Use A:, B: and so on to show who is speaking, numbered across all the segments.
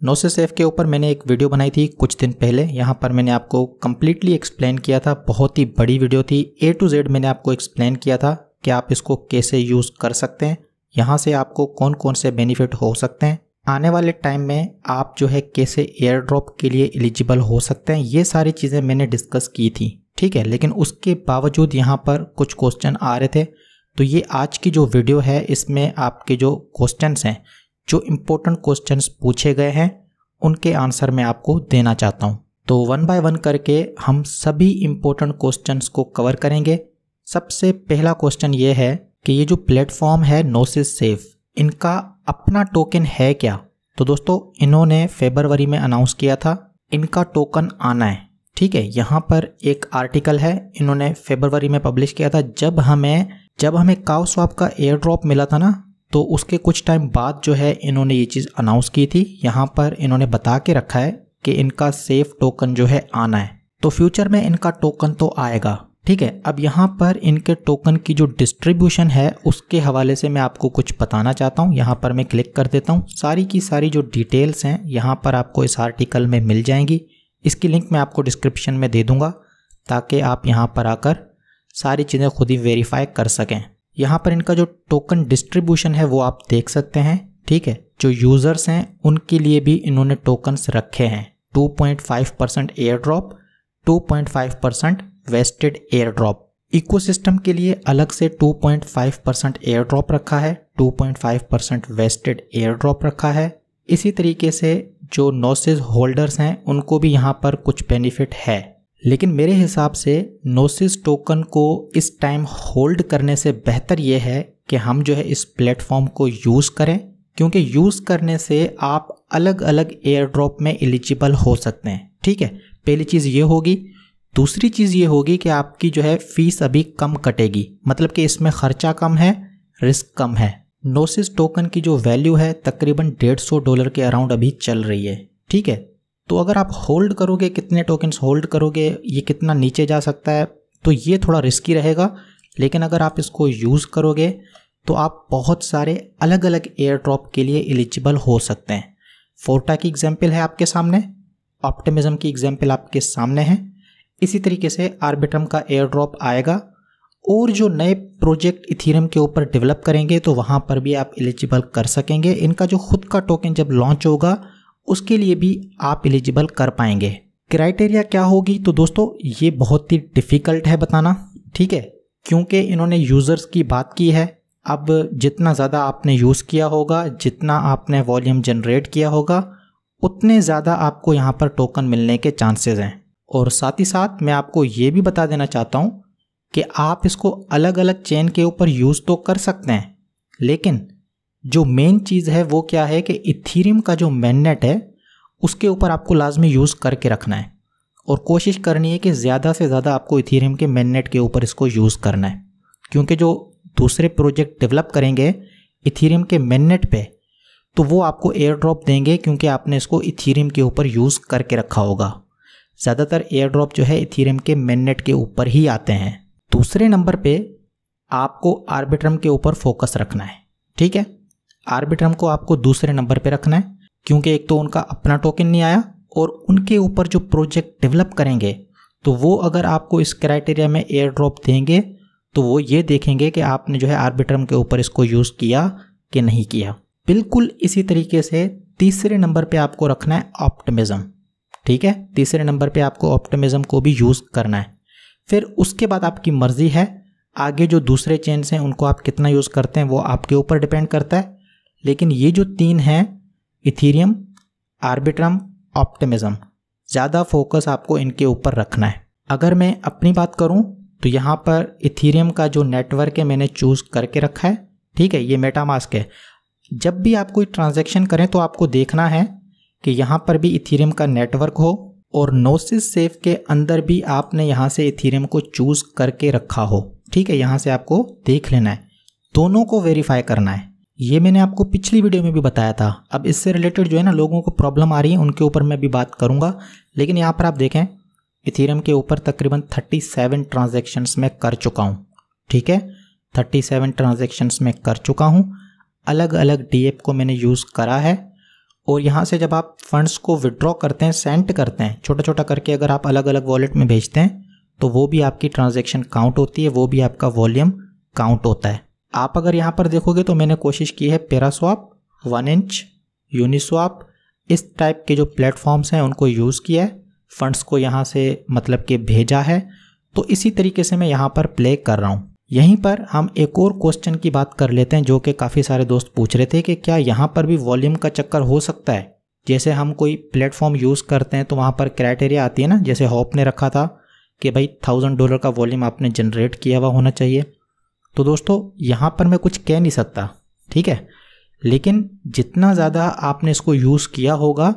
A: नोसिस safe के ऊपर मैंने एक वीडियो बनाई थी कुछ दिन पहले। यहाँ पर मैंने आपको कम्प्लीटली एक्सप्लेन किया था, बहुत ही बड़ी वीडियो थी। A to Z मैंने आपको एक्सप्लेन किया था कि आप इसको कैसे यूज़ कर सकते हैं, यहाँ से आपको कौन कौन से बेनिफिट हो सकते हैं, आने वाले टाइम में आप जो है कैसे एयर ड्रॉप के लिए एलिजिबल हो सकते हैं। ये सारी चीज़ें मैंने डिस्कस की थी, ठीक है। लेकिन उसके बावजूद यहाँ पर कुछ क्वेश्चन आ रहे थे, तो ये आज की जो वीडियो है इसमें आपके जो क्वेश्चंस हैं, जो इम्पोर्टेंट क्वेश्चंस पूछे गए हैं, उनके आंसर मैं आपको देना चाहता हूँ। तो वन बाय वन करके हम सभी इम्पोर्टेंट क्वेश्चंस को कवर करेंगे। सबसे पहला क्वेश्चन ये है कि ये जो प्लेटफॉर्म है नोसिस सेफ, इनका अपना टोकन है क्या? तो दोस्तों इन्होंने फरवरी में अनाउंस किया था इनका टोकन आना है, ठीक है। यहाँ पर एक आर्टिकल है, इन्होंने फरवरी में पब्लिश किया था। जब हमें काउ स्वैप का एयर ड्रॉप मिला था ना, तो उसके कुछ टाइम बाद जो है इन्होंने ये चीज़ अनाउंस की थी। यहाँ पर इन्होंने बता के रखा है कि इनका सेफ टोकन जो है आना है, तो फ्यूचर में इनका टोकन तो आएगा, ठीक है। अब यहाँ पर इनके टोकन की जो डिस्ट्रीब्यूशन है उसके हवाले से मैं आपको कुछ बताना चाहता हूँ। यहाँ पर मैं क्लिक कर देता हूँ, सारी की सारी जो डिटेल्स हैं यहाँ पर आपको इस आर्टिकल में मिल जाएंगी। इसकी लिंक मैं आपको डिस्क्रिप्शन में दे दूँगा ताकि आप यहाँ पर आकर सारी चीज़ें खुद ही वेरीफाई कर सकें। यहाँ पर इनका जो टोकन डिस्ट्रीब्यूशन है वो आप देख सकते हैं, ठीक है। जो यूज़र्स हैं उनके लिए भी इन्होंने टोकन्स रखे हैं। 2.5% air drop, 2.5% wasted air drop. Ecosystem के लिए अलग से 2.5% एयर ड्रॉप रखा है, 2.5% वेस्टेड एयर ड्रॉप रखा है। इसी तरीके से जो नोसिस होल्डर्स हैं उनको भी यहाँ पर कुछ बेनिफिट है। लेकिन मेरे हिसाब से नोसिस टोकन को इस टाइम होल्ड करने से बेहतर ये है कि हम जो है इस प्लेटफॉर्म को यूज़ करें, क्योंकि यूज़ करने से आप अलग अलग एयर ड्रॉप में एलिजिबल हो सकते हैं, ठीक है। पहली चीज़ ये होगी। दूसरी चीज़ ये होगी कि आपकी जो है फ़ीस अभी कम कटेगी, मतलब कि इसमें ख़र्चा कम है, रिस्क कम है। नोसिस टोकन की जो वैल्यू है तकरीबन $150 के अराउंड अभी चल रही है, ठीक है। तो अगर आप होल्ड करोगे, कितने टोकन्स होल्ड करोगे, ये कितना नीचे जा सकता है, तो ये थोड़ा रिस्की रहेगा। लेकिन अगर आप इसको यूज़ करोगे तो आप बहुत सारे अलग अलग एयर ड्रॉप के लिए एलिजिबल हो सकते हैं। फोर्टा की एग्जांपल है आपके सामने, ऑप्टिमिज्म की एग्जांपल आपके सामने है। इसी तरीके से आर्बिट्रम का एयर ड्रॉप आएगा, और जो नए प्रोजेक्ट इथेरियम के ऊपर डेवलप करेंगे तो वहाँ पर भी आप एलिजिबल कर सकेंगे। इनका जो खुद का टोकन जब लॉन्च होगा उसके लिए भी आप एलिजिबल कर पाएंगे। क्राइटेरिया क्या होगी? तो दोस्तों ये बहुत ही डिफ़िकल्ट है बताना, ठीक है, क्योंकि इन्होंने यूज़र्स की बात की है। अब जितना ज़्यादा आपने यूज़ किया होगा, जितना आपने वॉल्यूम जनरेट किया होगा, उतने ज़्यादा आपको यहाँ पर टोकन मिलने के चांसेस हैं। और साथ ही साथ मैं आपको ये भी बता देना चाहता हूँ कि आप इसको अलग अलग चेन के ऊपर यूज़ तो कर सकते हैं, लेकिन जो मेन चीज़ है वो क्या है कि इथेरियम का जो मेननेट है उसके ऊपर आपको लाजमी यूज़ करके रखना है, और कोशिश करनी है कि ज़्यादा से ज़्यादा आपको इथेरियम के मेननेट के ऊपर इसको यूज़ करना है। क्योंकि जो दूसरे प्रोजेक्ट डेवलप करेंगे इथेरियम के मेननेट पे, तो वो आपको एयर ड्रॉप देंगे क्योंकि आपने इसको इथेरियम के ऊपर यूज़ करके रखा होगा। ज़्यादातर एयर ड्रॉप जो है इथेरियम के मेननेट के ऊपर ही आते हैं। दूसरे नंबर पे आपको आर्बिट्रम के ऊपर फोकस रखना है, ठीक है। आर्बिट्रम को आपको दूसरे नंबर पे रखना है, क्योंकि एक तो उनका अपना टोकन नहीं आया, और उनके ऊपर जो प्रोजेक्ट डेवलप करेंगे तो वो अगर आपको इस क्राइटेरिया में एयर ड्रॉप देंगे तो वो ये देखेंगे कि आपने जो है आर्बिट्रम के ऊपर इसको यूज़ किया कि नहीं किया। बिल्कुल इसी तरीके से तीसरे नंबर पे आपको रखना है ऑप्टिमिज्म, ठीक है। तीसरे नंबर पे आपको ऑप्टिमिज्म को भी यूज़ करना है। फिर उसके बाद आपकी मर्ज़ी है, आगे जो दूसरे चेन्स हैं उनको आप कितना यूज़ करते हैं वो आपके ऊपर डिपेंड करता है। लेकिन ये जो तीन हैं, इथेरियम, आर्बिट्रम, ऑप्टिमिज्म, ज़्यादा फोकस आपको इनके ऊपर रखना है। अगर मैं अपनी बात करूं तो यहाँ पर इथेरियम का जो नेटवर्क है मैंने चूज़ करके रखा है, ठीक है। ये मेटामास्क है। जब भी आप कोई ट्रांजैक्शन करें तो आपको देखना है कि यहाँ पर भी इथेरियम का नेटवर्क हो, और नोसिस सेफ के अंदर भी आपने यहाँ से इथेरियम को चूज़ करके रखा हो, ठीक है। यहाँ से आपको देख लेना है, दोनों को वेरीफाई करना है। ये मैंने आपको पिछली वीडियो में भी बताया था। अब इससे रिलेटेड जो है ना लोगों को प्रॉब्लम आ रही है, उनके ऊपर मैं भी बात करूँगा। लेकिन यहाँ पर आप देखें इथेरियम के ऊपर तकरीबन 37 ट्रांजैक्शंस में कर चुका हूँ, ठीक है। 37 ट्रांजैक्शंस में कर चुका हूँ। अलग अलग डीएप को मैंने यूज़ करा है, और यहाँ से जब आप फंड्स को विड्रॉ करते हैं, सेंड करते हैं, छोटा छोटा करके अगर आप अलग अलग वॉलेट में भेजते हैं तो वो भी आपकी ट्रांजैक्शन काउंट होती है, वो भी आपका वॉल्यूम काउंट होता है। आप अगर यहाँ पर देखोगे तो मैंने कोशिश की है पैरास्वैप, 1inch, यूनिस्वैप, इस टाइप के जो प्लेटफॉर्म्स हैं उनको यूज़ किया है, फंड्स को यहाँ से मतलब कि भेजा है। तो इसी तरीके से मैं यहाँ पर प्ले कर रहा हूँ। यहीं पर हम एक और क्वेश्चन की बात कर लेते हैं जो कि काफ़ी सारे दोस्त पूछ रहे थे कि क्या यहाँ पर भी वॉल्यूम का चक्कर हो सकता है। जैसे हम कोई प्लेटफॉर्म यूज़ करते हैं तो वहाँ पर क्राइटेरिया आती है ना, जैसे होप ने रखा था कि भाई $1000 का वॉल्यूम आपने जनरेट किया हुआ होना चाहिए। तो दोस्तों यहाँ पर मैं कुछ कह नहीं सकता, ठीक है, लेकिन जितना ज़्यादा आपने इसको यूज़ किया होगा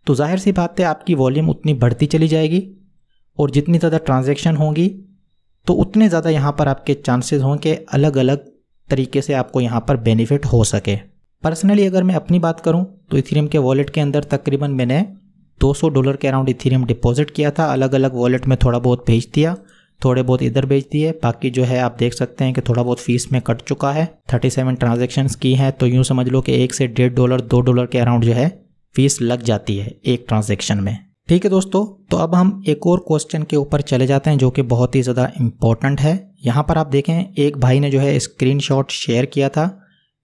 A: तो जाहिर सी बात है आपकी वॉल्यूम उतनी बढ़ती चली जाएगी, और जितनी ज़्यादा ट्रांजैक्शन होंगी तो उतने ज़्यादा यहाँ पर आपके चांसेस हों कि अलग अलग तरीके से आपको यहाँ पर बेनिफिट हो सके। पर्सनली अगर मैं अपनी बात करूँ तो इथेरियम के वॉलेट के अंदर तकरीबन मैंने $200 के अराउंड इथेरियम डिपॉजिट किया था। अलग अलग वॉलेट में थोड़ा बहुत भेज दिया, थोड़े बहुत इधर भेज दिए, बाकी जो है आप देख सकते हैं कि थोड़ा बहुत फीस में कट चुका है। 37 ट्रांजेक्शन्स की हैं, तो यूँ समझ लो कि $1 से $1.5 $2 के अराउंड जो है फीस लग जाती है एक ट्रांजेक्शन में। ठीक है दोस्तों, तो अब हम एक और क्वेश्चन के ऊपर चले जाते हैं जो कि बहुत ही ज़्यादा इम्पोर्टेंट है। यहाँ पर आप देखें एक भाई ने जो है स्क्रीनशॉट शेयर किया था।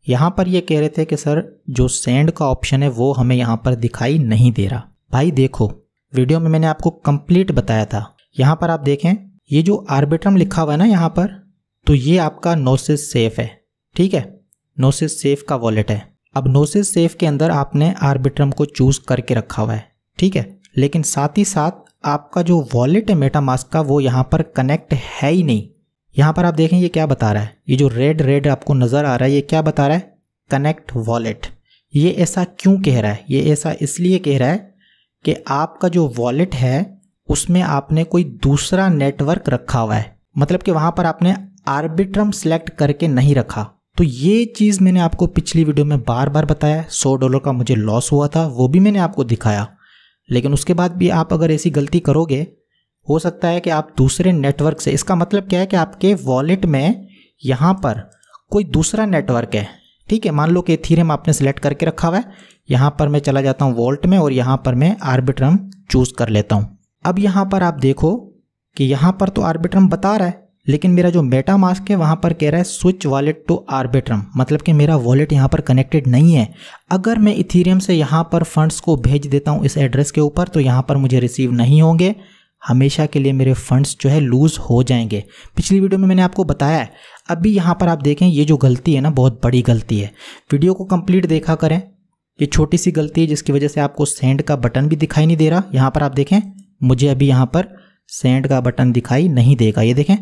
A: यहाँ पर ये कह रहे थे कि सर जो सेंड का ऑप्शन है वो हमें यहाँ पर दिखाई नहीं दे रहा। भाई देखो, वीडियो में मैंने आपको कंप्लीट बताया था। यहाँ पर आप देखें ये जो आर्बिट्रम लिखा हुआ है ना यहाँ पर, तो ये आपका नोसिस सेफ है, ठीक है, नोसिस सेफ का वॉलेट है। अब नोसिस सेफ के अंदर आपने आर्बिट्रम को चूज करके रखा हुआ है, ठीक है, लेकिन साथ ही साथ आपका जो वॉलेट है मेटामास्क का वो यहाँ पर कनेक्ट है ही नहीं। यहाँ पर आप देखें ये क्या बता रहा है, ये जो रेड आपको नज़र आ रहा है ये क्या बता रहा है, कनेक्ट वॉलेट। ये ऐसा क्यों कह रहा है, ये ऐसा इसलिए कह रहा है कि आपका जो वॉलेट है उसमें आपने कोई दूसरा नेटवर्क रखा हुआ है, मतलब कि वहाँ पर आपने आर्बिट्रम सेलेक्ट करके नहीं रखा। तो ये चीज़ मैंने आपको पिछली वीडियो में बार बार बताया। $100 का मुझे लॉस हुआ था, वो भी मैंने आपको दिखाया। लेकिन उसके बाद भी आप अगर ऐसी गलती करोगे, हो सकता है कि आप दूसरे नेटवर्क से, इसका मतलब क्या है कि आपके वॉलेट में यहाँ पर कोई दूसरा नेटवर्क है, ठीक है। मान लो कि इथेरियम आपने सेलेक्ट करके रखा हुआ है, यहाँ पर मैं चला जाता हूँ वॉल्ट में और यहाँ पर मैं आर्बिट्रम चूज़ कर लेता हूँ। अब यहाँ पर आप देखो कि यहाँ पर तो आर्बिट्रम बता रहा है, लेकिन मेरा जो मेटामास्क है वहाँ पर कह रहा है स्विच वॉलेट टू आर्बिट्रम, मतलब कि मेरा वॉलेट यहाँ पर कनेक्टेड नहीं है। अगर मैं इथेरियम से यहाँ पर फंड्स को भेज देता हूँ इस एड्रेस के ऊपर तो यहाँ पर मुझे रिसीव नहीं होंगे, हमेशा के लिए मेरे फंड्स जो है लूज़ हो जाएंगे। पिछली वीडियो में मैंने आपको बताया है। अभी यहाँ पर आप देखें ये जो गलती है ना, बहुत बड़ी गलती है। वीडियो को कंप्लीट देखा करें, ये छोटी सी गलती है जिसकी वजह से आपको सेंड का बटन भी दिखाई नहीं दे रहा। यहाँ पर आप देखें मुझे अभी यहाँ पर सेंड का बटन दिखाई नहीं देगा, ये देखें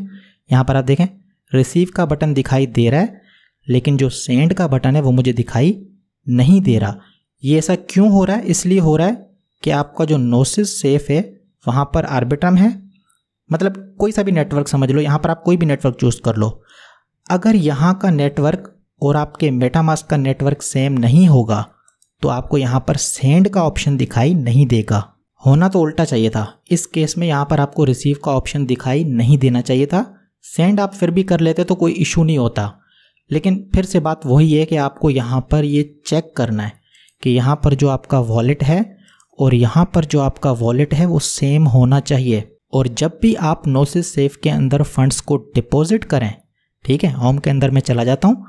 A: यहाँ पर आप देखें रिसीव का बटन दिखाई दे रहा है, लेकिन जो सेंड का बटन है वो मुझे दिखाई नहीं दे रहा। ये ऐसा क्यों हो रहा है, इसलिए हो रहा है कि आपका जो नोसिस सेफ है वहाँ पर आर्बिट्रम है, मतलब कोई सा भी नेटवर्क समझ लो, यहाँ पर आप कोई भी नेटवर्क चूज़ कर लो। अगर यहाँ का नेटवर्क और आपके मेटामास्क का नेटवर्क सेम नहीं होगा तो आपको यहाँ पर सेंड का ऑप्शन दिखाई नहीं देगा। होना तो उल्टा चाहिए था। इस केस में यहाँ पर आपको रिसीव का ऑप्शन दिखाई नहीं देना चाहिए था। सेंड आप फिर भी कर लेते तो कोई इशू नहीं होता, लेकिन फिर से बात वही है कि आपको यहाँ पर ये चेक करना है कि यहाँ पर जो आपका वॉलेट है और यहाँ पर जो आपका वॉलेट है वो सेम होना चाहिए। और जब भी आप नोसिस सेफ के अंदर फंड्स को डिपॉजिट करें, ठीक है, होम के अंदर मैं चला जाता हूँ,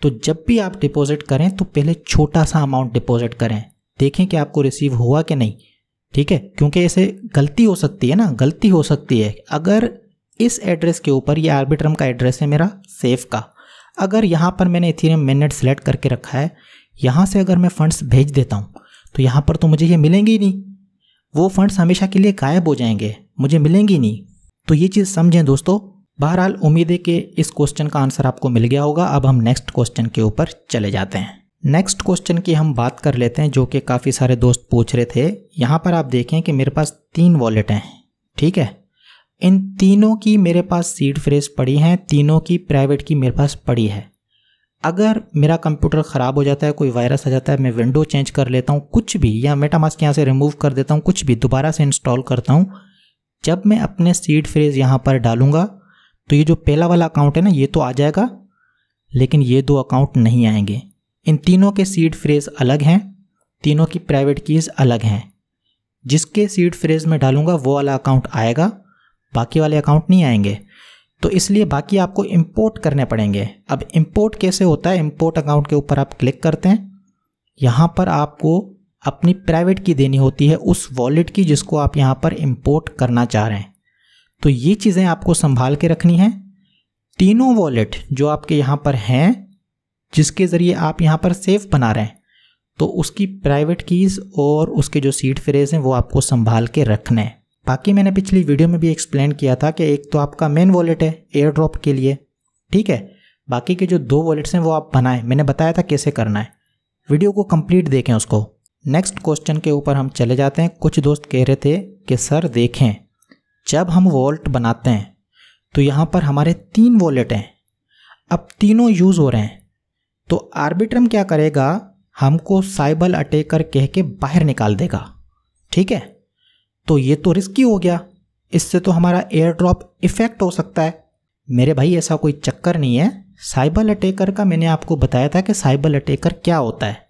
A: तो जब भी आप डिपॉजिट करें तो पहले छोटा सा अमाउंट डिपॉजिट करें, देखें कि आपको रिसीव हुआ कि नहीं, ठीक है, क्योंकि ऐसे गलती हो सकती है ना, गलती हो सकती है। अगर इस एड्रेस के ऊपर, ये आर्बिट्रम का एड्रेस है मेरा सेफ का, अगर यहाँ पर मैंने इथेरियम मेननेट सेलेक्ट करके रखा है, यहाँ से अगर मैं फंड्स भेज देता हूँ तो यहाँ पर तो मुझे ये मिलेंगे ही नहीं, वो फंड्स हमेशा के लिए गायब हो जाएंगे, मुझे मिलेंगे ही नहीं। तो ये चीज़ समझें दोस्तों। बहरहाल उम्मीद है कि इस क्वेश्चन का आंसर आपको मिल गया होगा। अब हम नेक्स्ट क्वेश्चन के ऊपर चले जाते हैं। नेक्स्ट क्वेश्चन की हम बात कर लेते हैं जो कि काफ़ी सारे दोस्त पूछ रहे थे। यहाँ पर आप देखें कि मेरे पास 3 वॉलेट हैं, ठीक है, इन तीनों की मेरे पास सीड फ्रेज पड़ी हैं, तीनों की प्राइवेट की मेरे पास पड़ी है। अगर मेरा कंप्यूटर ख़राब हो जाता है, कोई वायरस आ जाता है, मैं विंडो चेंज कर लेता हूँ कुछ भी, या मेटामास्क यहाँ से रिमूव कर देता हूँ कुछ भी, दोबारा से इंस्टॉल करता हूँ, जब मैं अपने सीड फ्रेज यहाँ पर डालूंगा तो ये जो पहला वाला अकाउंट है ना ये तो आ जाएगा, लेकिन ये 2 अकाउंट नहीं आएंगे। इन तीनों के सीड फ्रेज अलग हैं तीनों की प्राइवेट कीज़ अलग हैं। जिसके सीड फ्रेज में डालूंगा वो वाला अकाउंट आएगा, बाकी वाले अकाउंट नहीं आएंगे। तो इसलिए बाकी आपको इंपोर्ट करने पड़ेंगे। अब इंपोर्ट कैसे होता है, इंपोर्ट अकाउंट के ऊपर आप क्लिक करते हैं, यहाँ पर आपको अपनी प्राइवेट की देनी होती है उस वॉलेट की जिसको आप यहाँ पर इंपोर्ट करना चाह रहे हैं। तो ये चीज़ें आपको संभाल के रखनी हैं। तीनों वॉलेट जो आपके यहाँ पर हैं जिसके ज़रिए आप यहाँ पर सेफ बना रहे हैं, तो उसकी प्राइवेट कीज़ और उसके जो सीड फ्रेज हैं वो आपको संभाल के रखने हैं। बाकी मैंने पिछली वीडियो में भी एक्सप्लेन किया था कि एक तो आपका मेन वॉलेट है एयर ड्रॉप के लिए, ठीक है, बाकी के जो 2 वॉलेट्स हैं वो आप बनाएं, मैंने बताया था कैसे करना है, वीडियो को कंप्लीट देखें उसको। नेक्स्ट क्वेश्चन के ऊपर हम चले जाते हैं। कुछ दोस्त कह रहे थे कि सर देखें, जब हम वॉलेट बनाते हैं तो यहाँ पर हमारे 3 वॉलेट हैं, अब तीनों यूज़ हो रहे हैं, तो आर्बिट्रम क्या करेगा, हमको साइबर अटैकर कह के बाहर निकाल देगा, ठीक है। तो ये तो रिस्की हो गया, इससे तो हमारा एयर ड्रॉप इफेक्ट हो सकता है। मेरे भाई ऐसा कोई चक्कर नहीं है। साइबर अटैकर का मैंने आपको बताया था कि साइबर अटैकर क्या होता है।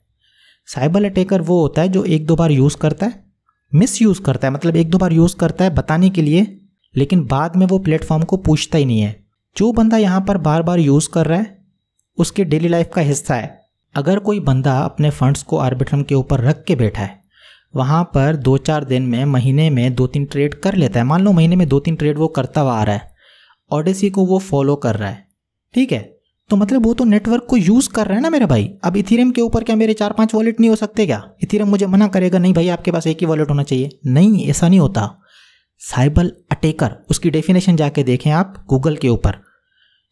A: साइबर अटैकर वो होता है जो 1-2 बार यूज़ करता है, मिस यूज़ करता है, मतलब 1-2 बार यूज़ करता है बताने के लिए, लेकिन बाद में वो प्लेटफॉर्म को पूछता ही नहीं है। जो बंदा यहाँ पर बार बार यूज़ कर रहा है उसके डेली लाइफ का हिस्सा है। अगर कोई बंदा अपने फंड्स को आर्बिट्रम के ऊपर रख के बैठा है, वहाँ पर 2-4 दिन में, महीने में 2-3 ट्रेड कर लेता है, मान लो महीने में 2-3 ट्रेड वो करता हुआ आ रहा है, ओडेसी को वो फॉलो कर रहा है, ठीक है, तो मतलब वो तो नेटवर्क को यूज़ कर रहा है ना मेरे भाई। अब इथीरियम के ऊपर क्या मेरे 4-5 वॉलेट नहीं हो सकते क्या? इथीरियम मुझे मना करेगा, नहीं भाई आपके पास एक ही वॉलेट होना चाहिए? नहीं, ऐसा नहीं होता। साइबर अटैकर, उसकी डेफिनेशन जाके देखें आप गूगल के ऊपर,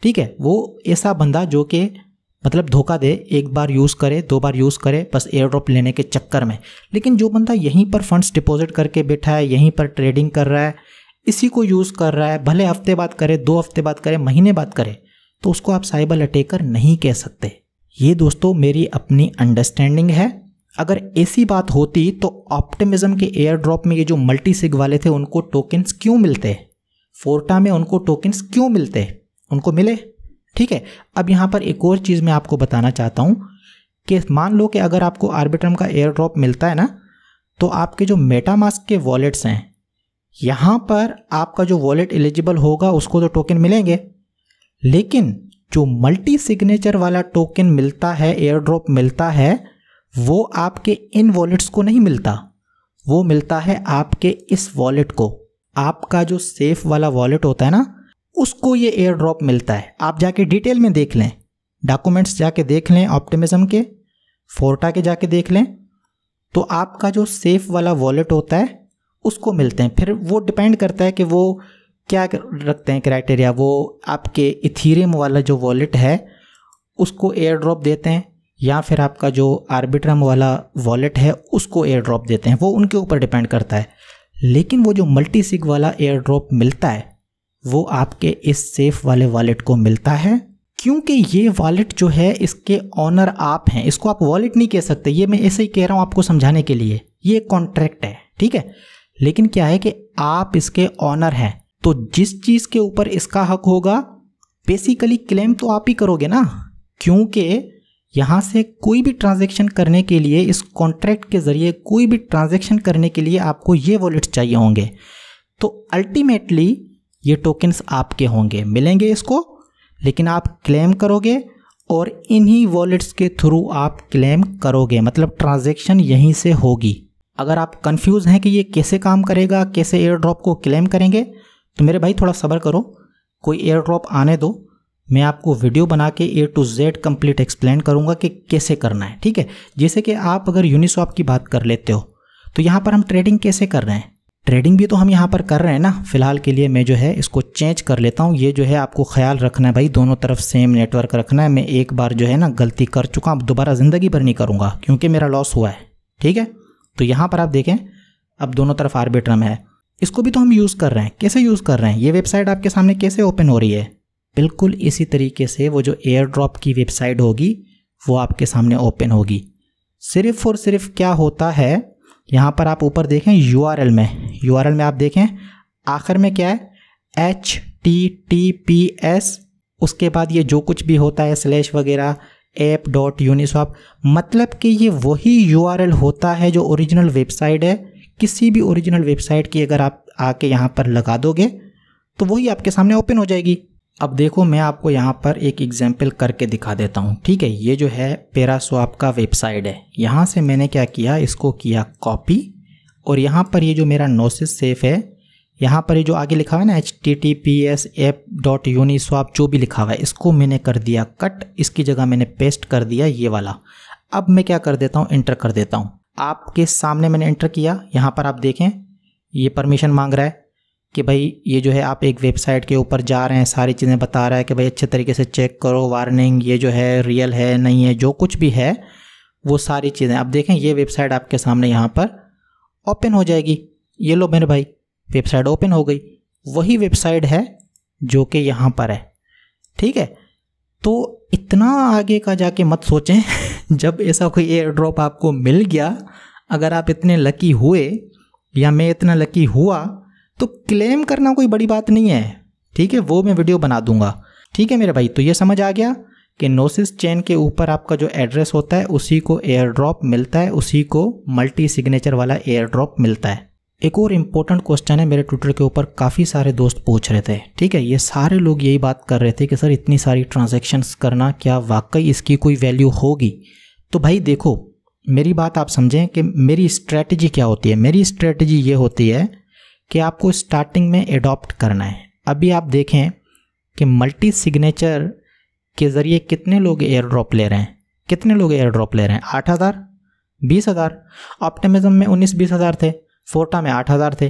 A: ठीक है, वो ऐसा बंदा जो कि मतलब धोखा दे, 1 बार यूज़ करे, 2 बार यूज़ करे बस एयर ड्रॉप लेने के चक्कर में। लेकिन जो बंदा यहीं पर फंड्स डिपॉजिट करके बैठा है, यहीं पर ट्रेडिंग कर रहा है, इसी को यूज़ कर रहा है, भले हफ्ते बाद करे, 2 हफ्ते बाद करे, महीने बाद करे, तो उसको आप साइबर अटैकर नहीं कह सकते। ये दोस्तों मेरी अपनी अंडरस्टैंडिंग है। अगर ऐसी बात होती तो ऑप्टिमिज्म के एयर ड्रॉप में ये जो मल्टी सिग वाले थे उनको टोकन्स क्यों मिलते, फोर्टा में उनको टोकन्स क्यों मिलते, उनको मिले, ठीक है। अब यहाँ पर एक और चीज़ मैं आपको बताना चाहता हूँ कि मान लो कि अगर आपको आर्बिट्रम का एयर ड्रॉप मिलता है ना, तो आपके जो मेटामास्क के वॉलेट्स हैं, यहाँ पर आपका जो वॉलेट एलिजिबल होगा उसको तो टोकन मिलेंगे, लेकिन जो मल्टी सिग्नेचर वाला टोकन मिलता है, एयर ड्रॉप मिलता है, वो आपके इन वॉलेट्स को नहीं मिलता, वो मिलता है आपके इस वॉलेट को। आपका जो सेफ वाला वॉलेट होता है ना, उसको ये एयर ड्रॉप मिलता है। आप जाके डिटेल में देख लें, डॉक्यूमेंट्स जाके देख लें, ऑप्टिमिज्म के, फोर्टा के जाके देख लें, तो आपका जो सेफ वाला वॉलेट होता है उसको मिलते हैं। फिर वो डिपेंड करता है कि वो क्या रखते हैं क्राइटेरिया, वो आपके इथीरियम वाला जो वॉलेट है उसको एयर ड्रॉप देते हैं या फिर आपका जो आर्बिट्रम वाला वॉलेट है उसको एयर ड्रॉप देते हैं, वो उनके ऊपर डिपेंड करता है। लेकिन वो जो मल्टी सिग वाला एयर ड्रॉप मिलता है वो आपके इस सेफ वाले वॉलेट को मिलता है, क्योंकि ये वॉलेट जो है इसके ऑनर आप हैं। इसको आप वॉलेट नहीं कह सकते, ये मैं ऐसे ही कह रहा हूँ आपको समझाने के लिए, ये कॉन्ट्रैक्ट है, ठीक है। लेकिन क्या है कि आप इसके ऑनर हैं, तो जिस चीज़ के ऊपर इसका हक होगा बेसिकली क्लेम तो आप ही करोगे ना, क्योंकि यहाँ से कोई भी ट्रांजैक्शन करने के लिए, इस कॉन्ट्रैक्ट के ज़रिए कोई भी ट्रांजैक्शन करने के लिए आपको ये वॉलेट चाहिए होंगे। तो अल्टीमेटली ये टोकन्स आपके होंगे, मिलेंगे इसको, लेकिन आप क्लेम करोगे और इन्हीं वॉलेट्स के थ्रू आप क्लेम करोगे, मतलब ट्रांजैक्शन यहीं से होगी। अगर आप कंफ्यूज हैं कि ये कैसे काम करेगा, कैसे एयर ड्रॉप को क्लेम करेंगे, तो मेरे भाई थोड़ा सब्र करो, कोई एयर ड्रॉप आने दो, मैं आपको वीडियो बना के A to Z complete explain करूंगा कि कैसे करना है, ठीक है। जैसे कि आप अगर यूनिस्वैप की बात कर लेते हो, तो यहाँ पर हम ट्रेडिंग कैसे कर रहे हैं, ट्रेडिंग भी तो हम यहाँ पर कर रहे हैं ना। फिलहाल के लिए मैं जो है इसको चेंज कर लेता हूँ। ये जो है आपको ख्याल रखना है भाई, दोनों तरफ सेम नेटवर्क रखना है। मैं एक बार जो है ना गलती कर चुका, अब दोबारा ज़िंदगी भर नहीं करूँगा क्योंकि मेरा लॉस हुआ है, ठीक है। तो यहाँ पर आप देखें, अब दोनों तरफ आर्बिट्रम है, इसको भी तो हम यूज़ कर रहे हैं। कैसे यूज़ कर रहे हैं, ये वेबसाइट आपके सामने कैसे ओपन हो रही है, बिल्कुल इसी तरीके से वो जो एयर ड्रॉप की वेबसाइट होगी वो आपके सामने ओपन होगी। सिर्फ और सिर्फ क्या होता है, यहाँ पर आप ऊपर देखें URL में आप देखें आखिर में क्या है, HTTPS, उसके बाद ये जो कुछ भी होता है स्लैश वगैरह app.uniswap, मतलब कि ये वही URL होता है जो ओरिजिनल वेबसाइट है। किसी भी ओरिजिनल वेबसाइट की अगर आप आके यहाँ पर लगा दोगे तो वही आपके सामने ओपन हो जाएगी। अब देखो मैं आपको यहाँ पर एक एग्जाम्पल करके दिखा देता हूँ, ठीक है। ये जो है पेरास्वाप का वेबसाइट है, यहाँ से मैंने क्या किया, इसको किया कॉपी, और यहाँ पर ये जो मेरा नोसिस सेफ है, यहाँ पर ये जो आगे लिखा हुआ है ना https app.uniswap जो भी लिखा हुआ है, इसको मैंने कर दिया कट, इसकी जगह मैंने पेस्ट कर दिया ये वाला। अब मैं क्या कर देता हूँ, एंटर कर देता हूँ। आपके सामने मैंने एंटर किया, यहाँ पर आप देखें ये परमिशन मांग रहा है कि भाई ये जो है आप एक वेबसाइट के ऊपर जा रहे हैं, सारी चीज़ें बता रहा है कि भाई अच्छे तरीके से चेक करो, वार्निंग ये जो है रियल है नहीं है, जो कुछ भी है वो सारी चीज़ें। अब देखें ये वेबसाइट आपके सामने यहाँ पर ओपन हो जाएगी। ये लो मेरे भाई वेबसाइट ओपन हो गई, वही वेबसाइट है जो कि यहाँ पर है, ठीक है। तो इतना आगे का जाके मत सोचें जब ऐसा कोई एयर ड्रॉप आपको मिल गया, अगर आप इतने लकी हुए या मैं इतना लकी हुआ, तो क्लेम करना कोई बड़ी बात नहीं है, ठीक है। वो मैं वीडियो बना दूंगा, ठीक है मेरे भाई। तो ये समझ आ गया कि नोसिस चेन के ऊपर आपका जो एड्रेस होता है उसी को एयर ड्रॉप मिलता है, उसी को मल्टी सिग्नेचर वाला एयर ड्रॉप मिलता है। एक और इम्पोर्टेंट क्वेश्चन है, मेरे ट्विटर के ऊपर काफ़ी सारे दोस्त पूछ रहे थे, ठीक है। ये सारे लोग यही बात कर रहे थे कि सर इतनी सारी ट्रांजैक्शंस करना, क्या वाकई इसकी कोई वैल्यू होगी? तो भाई देखो मेरी बात आप समझें कि मेरी स्ट्रैटेजी क्या होती है। मेरी स्ट्रैटेजी ये होती है कि आपको स्टार्टिंग में एडॉप्ट करना है। अभी आप देखें कि मल्टी सिग्नेचर के ज़रिए कितने लोग एयर ड्रॉप ले रहे हैं, कितने लोग एयर ड्रॉप ले रहे हैं? 8,000, 20,000। ऑप्टिमिज्म में 19-20 हज़ार थे, फोर्टा में 8,000 थे,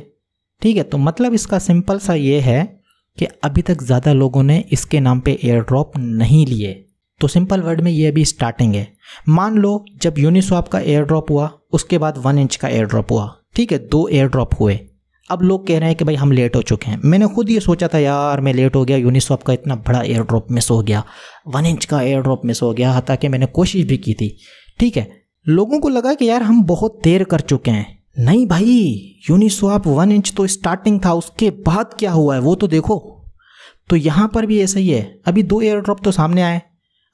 A: ठीक है। तो मतलब इसका सिंपल सा ये है कि अभी तक ज़्यादा लोगों ने इसके नाम पे एयर ड्रॉप नहीं लिए। तो सिंपल वर्ड में ये अभी स्टार्टिंग है। मान लो जब यूनिस्वैप का एयर ड्रॉप हुआ, उसके बाद 1 इंच का एयर ड्रॉप हुआ, ठीक है, 2 एयर ड्रॉप हुए। अब लोग कह रहे हैं कि भाई हम लेट हो चुके हैं। मैंने खुद ये सोचा था यार मैं लेट हो गया, यूनिस्वैप का इतना बड़ा एयर ड्रॉप मिस हो गया, 1 इंच का एयर ड्रॉप मिस हो गया, हालांकि मैंने कोशिश भी की थी, ठीक है। लोगों को लगा कि यार हम बहुत देर कर चुके हैं। नहीं भाई, यूनिस्वैप 1 इंच तो स्टार्टिंग था, उसके बाद क्या हुआ है वो तो देखो। तो यहाँ पर भी ऐसा ही है, अभी 2 एयर ड्रॉप तो सामने आए,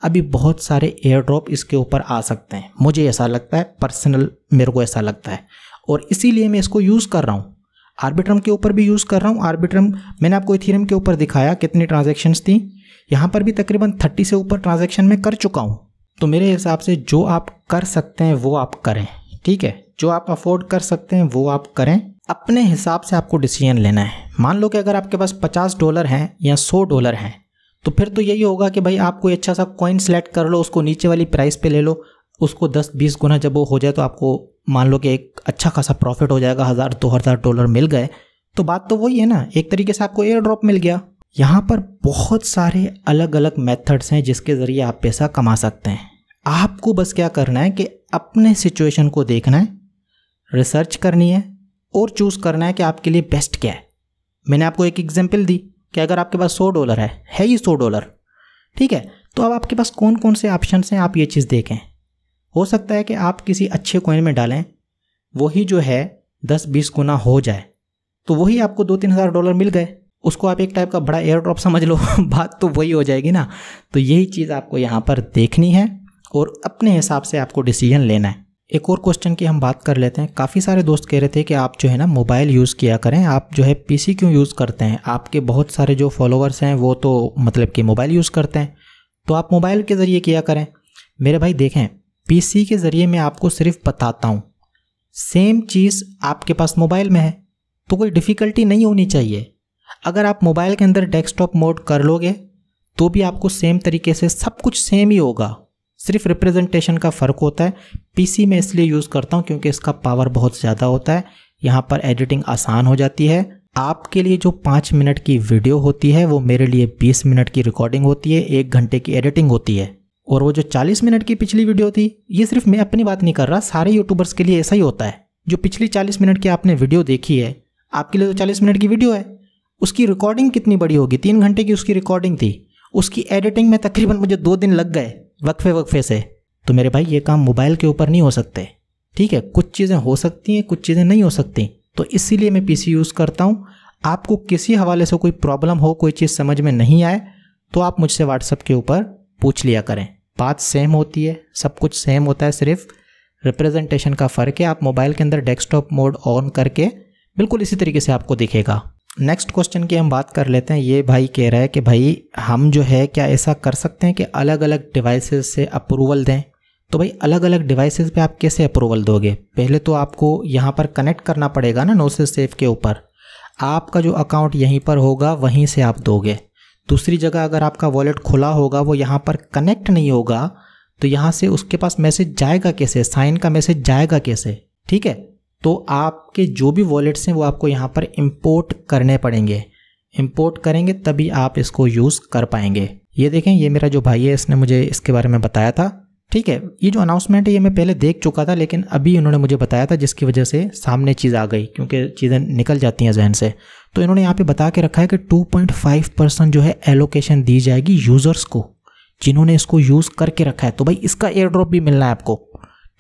A: अभी बहुत सारे एयर ड्रॉप इसके ऊपर आ सकते हैं। मुझे ऐसा लगता है, पर्सनल मेरे को ऐसा लगता है, और इसीलिए मैं इसको यूज़ कर रहा हूँ। आर्बिट्रम के ऊपर भी यूज़ कर रहा हूँ। आर्बिट्रम मैंने आपको इथेरियम के ऊपर दिखाया कितनी ट्रांजैक्शंस थी, यहाँ पर भी तकरीबन 30 से ऊपर ट्रांजैक्शन मैं कर चुका हूँ। तो मेरे हिसाब से जो आप कर सकते हैं वो आप करें, ठीक है। जो आप अफोर्ड कर सकते हैं वो आप करें, अपने हिसाब से आपको डिसीजन लेना है। मान लो कि अगर आपके पास $50 हैं या $100 हैं, तो फिर तो यही होगा कि भाई आप कोई अच्छा सा कॉइन सेलेक्ट कर लो, उसको नीचे वाली प्राइस पे ले लो, उसको 10-20 गुना जब वो हो जाए तो आपको मान लो कि एक अच्छा खासा प्रॉफिट हो जाएगा, $1,000-2,000 मिल गए, तो बात तो वही है ना, एक तरीके से आपको एयर ड्रॉप मिल गया। यहाँ पर बहुत सारे अलग अलग मेथड्स हैं जिसके ज़रिए आप पैसा कमा सकते हैं। आपको बस क्या करना है कि अपने सिचुएशन को देखना है, रिसर्च करनी है और चूज़ करना है कि आपके लिए बेस्ट क्या है। मैंने आपको एक एग्जांपल दी कि अगर आपके पास $100 है ही $100, ठीक है, तो अब आपके पास कौन कौन से ऑप्शंस हैं, आप ये चीज़ देखें। हो सकता है कि आप किसी अच्छे कॉइन में डालें, वही जो है 10-20 गुना हो जाए, तो वही आपको $2-3 मिल गए, उसको आप एक टाइप का बड़ा एयर ड्रॉप समझ लो बात तो वही हो जाएगी ना। तो यही चीज़ आपको यहाँ पर देखनी है और अपने हिसाब से आपको डिसीजन लेना है। एक और क्वेश्चन की हम बात कर लेते हैं। काफ़ी सारे दोस्त कह रहे थे कि आप जो है ना मोबाइल यूज़ किया करें, आप जो है पीसी क्यों यूज़ करते हैं? आपके बहुत सारे जो फॉलोअर्स हैं वो तो मतलब कि मोबाइल यूज़ करते हैं, तो आप मोबाइल के ज़रिए किया करें। मेरे भाई देखें, पीसी के ज़रिए मैं आपको सिर्फ बताता हूँ, सेम चीज़ आपके पास मोबाइल में है, तो कोई डिफ़िकल्टी नहीं होनी चाहिए। अगर आप मोबाइल के अंदर डेस्कटॉप मोड कर लोगे तो भी आपको सेम तरीके से सब कुछ सेम ही होगा, सिर्फ रिप्रेजेंटेशन का फ़र्क होता है। पीसी में इसलिए यूज़ करता हूँ क्योंकि इसका पावर बहुत ज़्यादा होता है, यहाँ पर एडिटिंग आसान हो जाती है। आपके लिए जो 5 मिनट की वीडियो होती है वो मेरे लिए 20 मिनट की रिकॉर्डिंग होती है, 1 घंटे की एडिटिंग होती है। और वो जो 40 मिनट की पिछली वीडियो थी, ये सिर्फ मैं अपनी बात नहीं कर रहा, सारे यूट्यूबर्स के लिए ऐसा ही होता है। जो पिछली 40 मिनट की आपने वीडियो देखी है, आपके लिए तो 40 मिनट की वीडियो है, उसकी रिकॉर्डिंग कितनी बड़ी होगी, 3 घंटे की उसकी रिकॉर्डिंग थी, उसकी एडिटिंग में तकरीबन मुझे 2 दिन लग गए वक्फे से। तो मेरे भाई ये काम मोबाइल के ऊपर नहीं हो सकते, ठीक है। कुछ चीज़ें हो सकती हैं, कुछ चीज़ें नहीं हो सकती, तो इसीलिए मैं पीसी यूज़ करता हूँ। आपको किसी हवाले से कोई प्रॉब्लम हो, कोई चीज़ समझ में नहीं आए, तो आप मुझसे व्हाट्सएप के ऊपर पूछ लिया करें। बात सेम होती है, सब कुछ सेम होता है, सिर्फ रिप्रेजेंटेशन का फ़र्क है। आप मोबाइल के अंदर डेस्कटॉप मोड ऑन करके बिल्कुल इसी तरीके से आपको दिखेगा। नेक्स्ट क्वेश्चन की हम बात कर लेते हैं। ये भाई कह रहा है कि भाई हम जो है क्या ऐसा कर सकते हैं कि अलग अलग डिवाइसेस से अप्रूवल दें। तो भाई अलग अलग डिवाइसेस पे आप कैसे अप्रूवल दोगे? पहले तो आपको यहाँ पर कनेक्ट करना पड़ेगा ना नोसिस सेफ के ऊपर। आपका जो अकाउंट यहीं पर होगा वहीं से आप दोगे। दूसरी जगह अगर आपका वॉलेट खुला होगा, वो यहाँ पर कनेक्ट नहीं होगा, तो यहाँ से उसके पास मैसेज जाएगा कैसे? साइन का मैसेज जाएगा कैसे? ठीक है, तो आपके जो भी वॉलेट्स हैं वो आपको यहाँ पर इंपोर्ट करने पड़ेंगे। इंपोर्ट करेंगे तभी आप इसको यूज़ कर पाएंगे। ये देखें, ये मेरा जो भाई है इसने मुझे इसके बारे में बताया था। ठीक है, ये जो अनाउंसमेंट है ये मैं पहले देख चुका था, लेकिन अभी इन्होंने मुझे बताया था, जिसकी वजह से सामने चीज़ आ गई, क्योंकि चीज़ें निकल जाती हैं जहन से। तो इन्होंने यहाँ पे बता के रखा है कि 2.5% जो है एलोकेशन दी जाएगी यूज़र्स को, जिन्होंने इसको यूज़ करके रखा है। तो भाई इसका एयर ड्रॉप भी मिलना है आपको।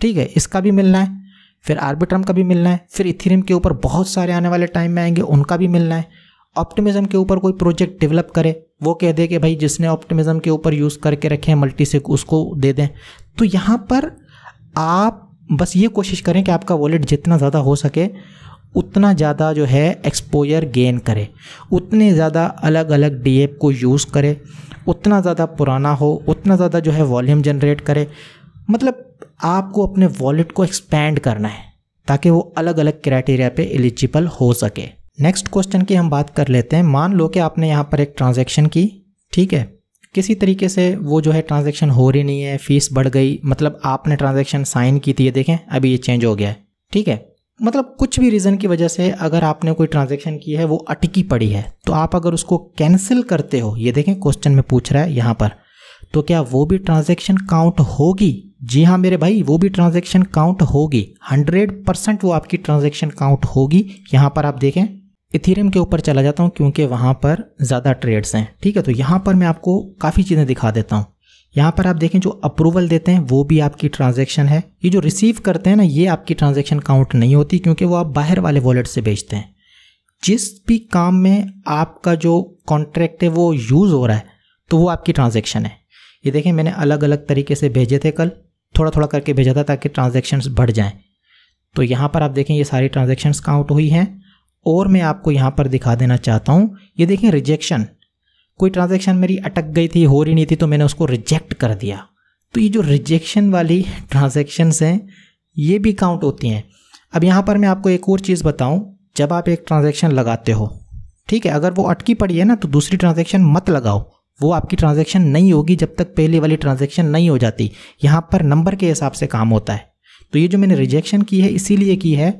A: ठीक है, इसका भी मिलना है, फिर आर्बिट्रम का भी मिलना है, फिर इथेरियम के ऊपर बहुत सारे आने वाले टाइम में आएंगे, उनका भी मिलना है। ऑप्टिमिज्म के ऊपर कोई प्रोजेक्ट डेवलप करे, वो कह दे कि भाई जिसने ऑप्टिमिज्म के ऊपर यूज़ करके रखे हैं मल्टीसिग, उसको दे दें। तो यहाँ पर आप बस ये कोशिश करें कि आपका वॉलेट जितना ज़्यादा हो सके उतना ज़्यादा जो है एक्सपोजर गेन करे, उतने ज़्यादा अलग अलग डीएप को यूज़ करे, उतना ज़्यादा पुराना हो, उतना ज़्यादा जो है वॉल्यूम जनरेट करे। मतलब आपको अपने वॉलेट को एक्सपैंड करना है ताकि वो अलग अलग क्राइटेरिया पे एलिजिबल हो सके। नेक्स्ट क्वेश्चन की हम बात कर लेते हैं। मान लो कि आपने यहाँ पर एक ट्रांजैक्शन की, ठीक है, किसी तरीके से वो जो है ट्रांजैक्शन हो रही नहीं है, फीस बढ़ गई, मतलब आपने ट्रांजैक्शन साइन की थी, ये देखें अभी ये चेंज हो गया है। ठीक है, मतलब कुछ भी रीज़न की वजह से अगर आपने कोई ट्रांजैक्शन की है वो अटकी पड़ी है, तो आप अगर उसको कैंसिल करते हो, ये देखें क्वेश्चन में पूछ रहा है यहाँ पर, तो क्या वो भी ट्रांजैक्शन काउंट होगी? जी हाँ मेरे भाई, वो भी ट्रांजैक्शन काउंट होगी। 100% वो आपकी ट्रांजैक्शन काउंट होगी। यहाँ पर आप देखें, इथेरियम के ऊपर चला जाता हूँ क्योंकि वहाँ पर ज़्यादा ट्रेड्स हैं। ठीक है, तो यहाँ पर मैं आपको काफ़ी चीज़ें दिखा देता हूँ। यहाँ पर आप देखें, जो अप्रूवल देते हैं वो भी आपकी ट्रांजैक्शन है। ये जो रिसीव करते हैं ना, ये आपकी ट्रांजैक्शन काउंट नहीं होती, क्योंकि वो आप बाहर वाले वॉलेट से भेजते हैं। जिस भी काम में आपका जो कॉन्ट्रैक्ट है वो यूज़ हो रहा है, तो वो आपकी ट्रांजैक्शन है। ये देखें, मैंने अलग अलग तरीके से भेजे थे, कल थोड़ा थोड़ा करके भेजा था ताकि ट्रांजैक्शंस बढ़ जाएं। तो यहाँ पर आप देखें ये सारी ट्रांजैक्शंस काउंट हुई हैं। और मैं आपको यहाँ पर दिखा देना चाहता हूँ, ये देखें रिजेक्शन, कोई ट्रांजैक्शन मेरी अटक गई थी, हो रही नहीं थी, तो मैंने उसको रिजेक्ट कर दिया। तो ये जो रिजेक्शन वाली ट्रांजैक्शंस हैं ये भी काउंट होती हैं। अब यहाँ पर मैं आपको एक और चीज़ बताऊँ, जब आप एक ट्रांजैक्शन लगाते हो, ठीक है, अगर वो अटकी पड़ी है ना, तो दूसरी ट्रांजैक्शन मत लगाओ, वो आपकी ट्रांजैक्शन नहीं होगी जब तक पहले वाली ट्रांजैक्शन नहीं हो जाती। यहाँ पर नंबर के हिसाब से काम होता है। तो ये जो मैंने रिजेक्शन की है इसीलिए की है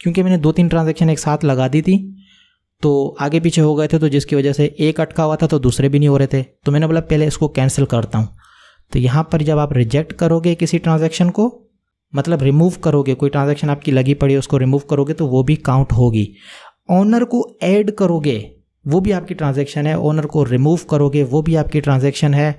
A: क्योंकि मैंने 2-3 ट्रांजैक्शन एक साथ लगा दी थी, तो आगे पीछे हो गए थे, तो जिसकी वजह से एक अटका हुआ था तो दूसरे भी नहीं हो रहे थे। तो मैंने बोला पहले इसको कैंसिल करता हूँ। तो यहाँ पर जब आप रिजेक्ट करोगे किसी ट्रांजैक्शन को, मतलब रिमूव करोगे, कोई ट्रांजैक्शन आपकी लगी पड़ी है उसको रिमूव करोगे, तो वो भी काउंट होगी। ऑनर को ऐड करोगे वो भी आपकी ट्रांजैक्शन है, ऑनर को रिमूव करोगे वो भी आपकी ट्रांजैक्शन है,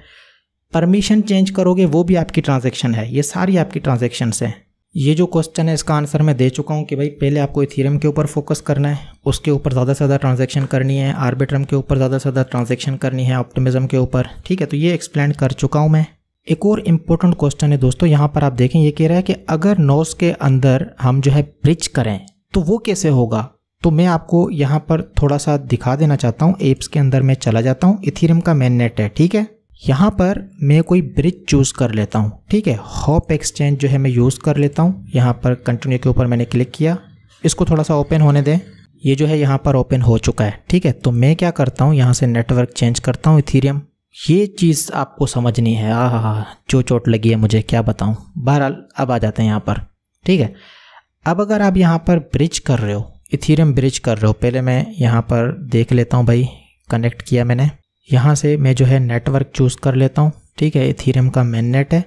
A: परमिशन चेंज करोगे वो भी आपकी ट्रांजैक्शन है। ये सारी आपकी ट्रांजैक्शंस हैं। ये जो क्वेश्चन है इसका आंसर मैं दे चुका हूँ कि भाई पहले आपको इथेरियम के ऊपर फोकस करना है, उसके ऊपर ज़्यादा से ज़्यादा ट्रांजैक्शन करनी है, आर्बिट्रम के ऊपर ज़्यादा से ज़्यादा ट्रांजैक्शन करनी है, ऑप्टिमिज्म के ऊपर। ठीक है, तो ये एक्सप्लेन कर चुका हूँ मैं। एक और इम्पोर्टेंट क्वेश्चन है दोस्तों, यहाँ पर आप देखें, ये कह रहा है कि अगर नोस के अंदर हम जो है ब्रिज करें तो वो कैसे होगा। तो मैं आपको यहाँ पर थोड़ा सा दिखा देना चाहता हूँ। एप्स के अंदर मैं चला जाता हूँ, इथेरियम का मेन नेट है, ठीक है। यहाँ पर मैं कोई ब्रिज चूज़ कर लेता हूँ, ठीक है। हॉप एक्सचेंज जो है मैं यूज़ कर लेता हूँ। यहाँ पर कंटिन्यू के ऊपर मैंने क्लिक किया, इसको थोड़ा सा ओपन होने दें। ये जो है यहाँ पर ओपन हो चुका है, ठीक है। तो मैं क्या करता हूँ, यहाँ से नेटवर्क चेंज करता हूँ इथेरियम। ये चीज़ आपको समझनी है। जो चोट लगी है मुझे क्या बताऊँ। बहरहाल अब आ जाते हैं यहाँ पर, ठीक है। अब अगर आप यहाँ पर ब्रिज कर रहे हो, इथेरियम ब्रिज कर रहे हो, पहले मैं यहाँ पर देख लेता हूँ भाई, कनेक्ट किया मैंने। यहाँ से मैं जो है नेटवर्क चूज़ कर लेता हूँ, ठीक है। इथेरियम का मेन नेट है।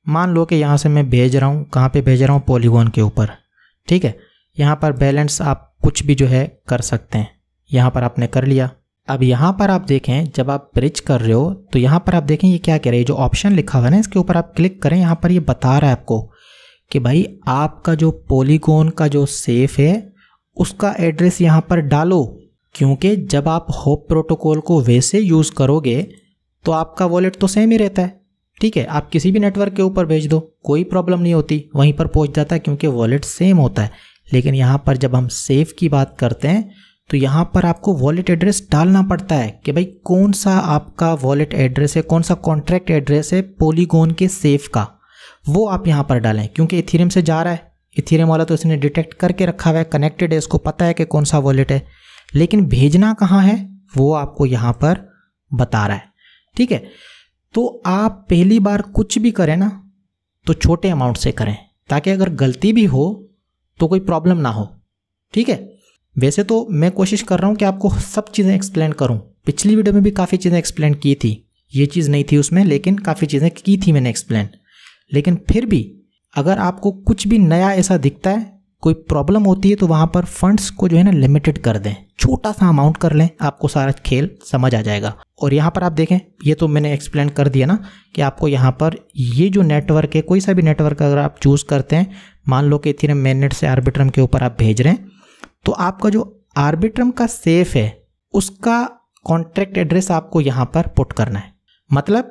A: मान लो कि यहाँ से मैं भेज रहा हूँ, कहाँ पे भेज रहा हूँ, पॉलीगॉन के ऊपर, ठीक है। यहाँ पर बैलेंस आप कुछ भी जो है कर सकते हैं, यहाँ पर आपने कर लिया। अब यहाँ पर आप देखें, जब आप ब्रिज कर रहे हो तो यहाँ पर आप देखें ये क्या कह रहा है, जो ऑप्शन लिखा हुआ है ना, इसके ऊपर आप क्लिक करें। यहाँ पर ये बता रहा है आपको कि भाई आपका जो पॉलीगॉन का जो सेफ है उसका एड्रेस यहाँ पर डालो, क्योंकि जब आप होप प्रोटोकॉल को वैसे यूज़ करोगे तो आपका वॉलेट तो सेम ही रहता है, ठीक है, आप किसी भी नेटवर्क के ऊपर भेज दो, कोई प्रॉब्लम नहीं होती, वहीं पर पहुंच जाता है क्योंकि वॉलेट सेम होता है। लेकिन यहाँ पर जब हम सेफ की बात करते हैं तो यहाँ पर आपको वॉलेट एड्रेस डालना पड़ता है कि भाई कौन सा आपका वॉलेट एड्रेस है, कौन सा कॉन्ट्रैक्ट एड्रेस है पॉलीगॉन के सेफ का, वो आप यहाँ पर डालें। क्योंकि इथेरियम से जा रहा है, इथेरियम वाला तो इसने डिटेक्ट करके रखा हुआ है, कनेक्टेड है, इसको पता है कि कौन सा वॉलेट है, लेकिन भेजना कहाँ है वो आपको यहाँ पर बता रहा है। ठीक है, तो आप पहली बार कुछ भी करें ना तो छोटे अमाउंट से करें, ताकि अगर गलती भी हो तो कोई प्रॉब्लम ना हो। ठीक है, वैसे तो मैं कोशिश कर रहा हूँ कि आपको सब चीज़ें एक्सप्लेन करूँ। पिछली वीडियो में भी काफ़ी चीज़ें एक्सप्लेन की थी, ये चीज़ नहीं थी उसमें, लेकिन काफ़ी चीज़ें की थी मैंने एक्सप्लेन। लेकिन फिर भी अगर आपको कुछ भी नया ऐसा दिखता है, कोई प्रॉब्लम होती है, तो वहाँ पर फंड्स को जो है ना लिमिटेड कर दें, छोटा सा अमाउंट कर लें, आपको सारा खेल समझ आ जाएगा। और यहाँ पर आप देखें, ये तो मैंने एक्सप्लेन कर दिया ना कि आपको यहाँ पर ये जो नेटवर्क है, कोई सा भी नेटवर्क अगर आप चूज़ करते हैं, मान लो कि इथेरियम मेननेट से आर्बिट्रम के ऊपर आप भेज रहे हैं, तो आपका जो आर्बिट्रम का सेफ है उसका कॉन्ट्रैक्ट एड्रेस आपको यहाँ पर पुट करना है। मतलब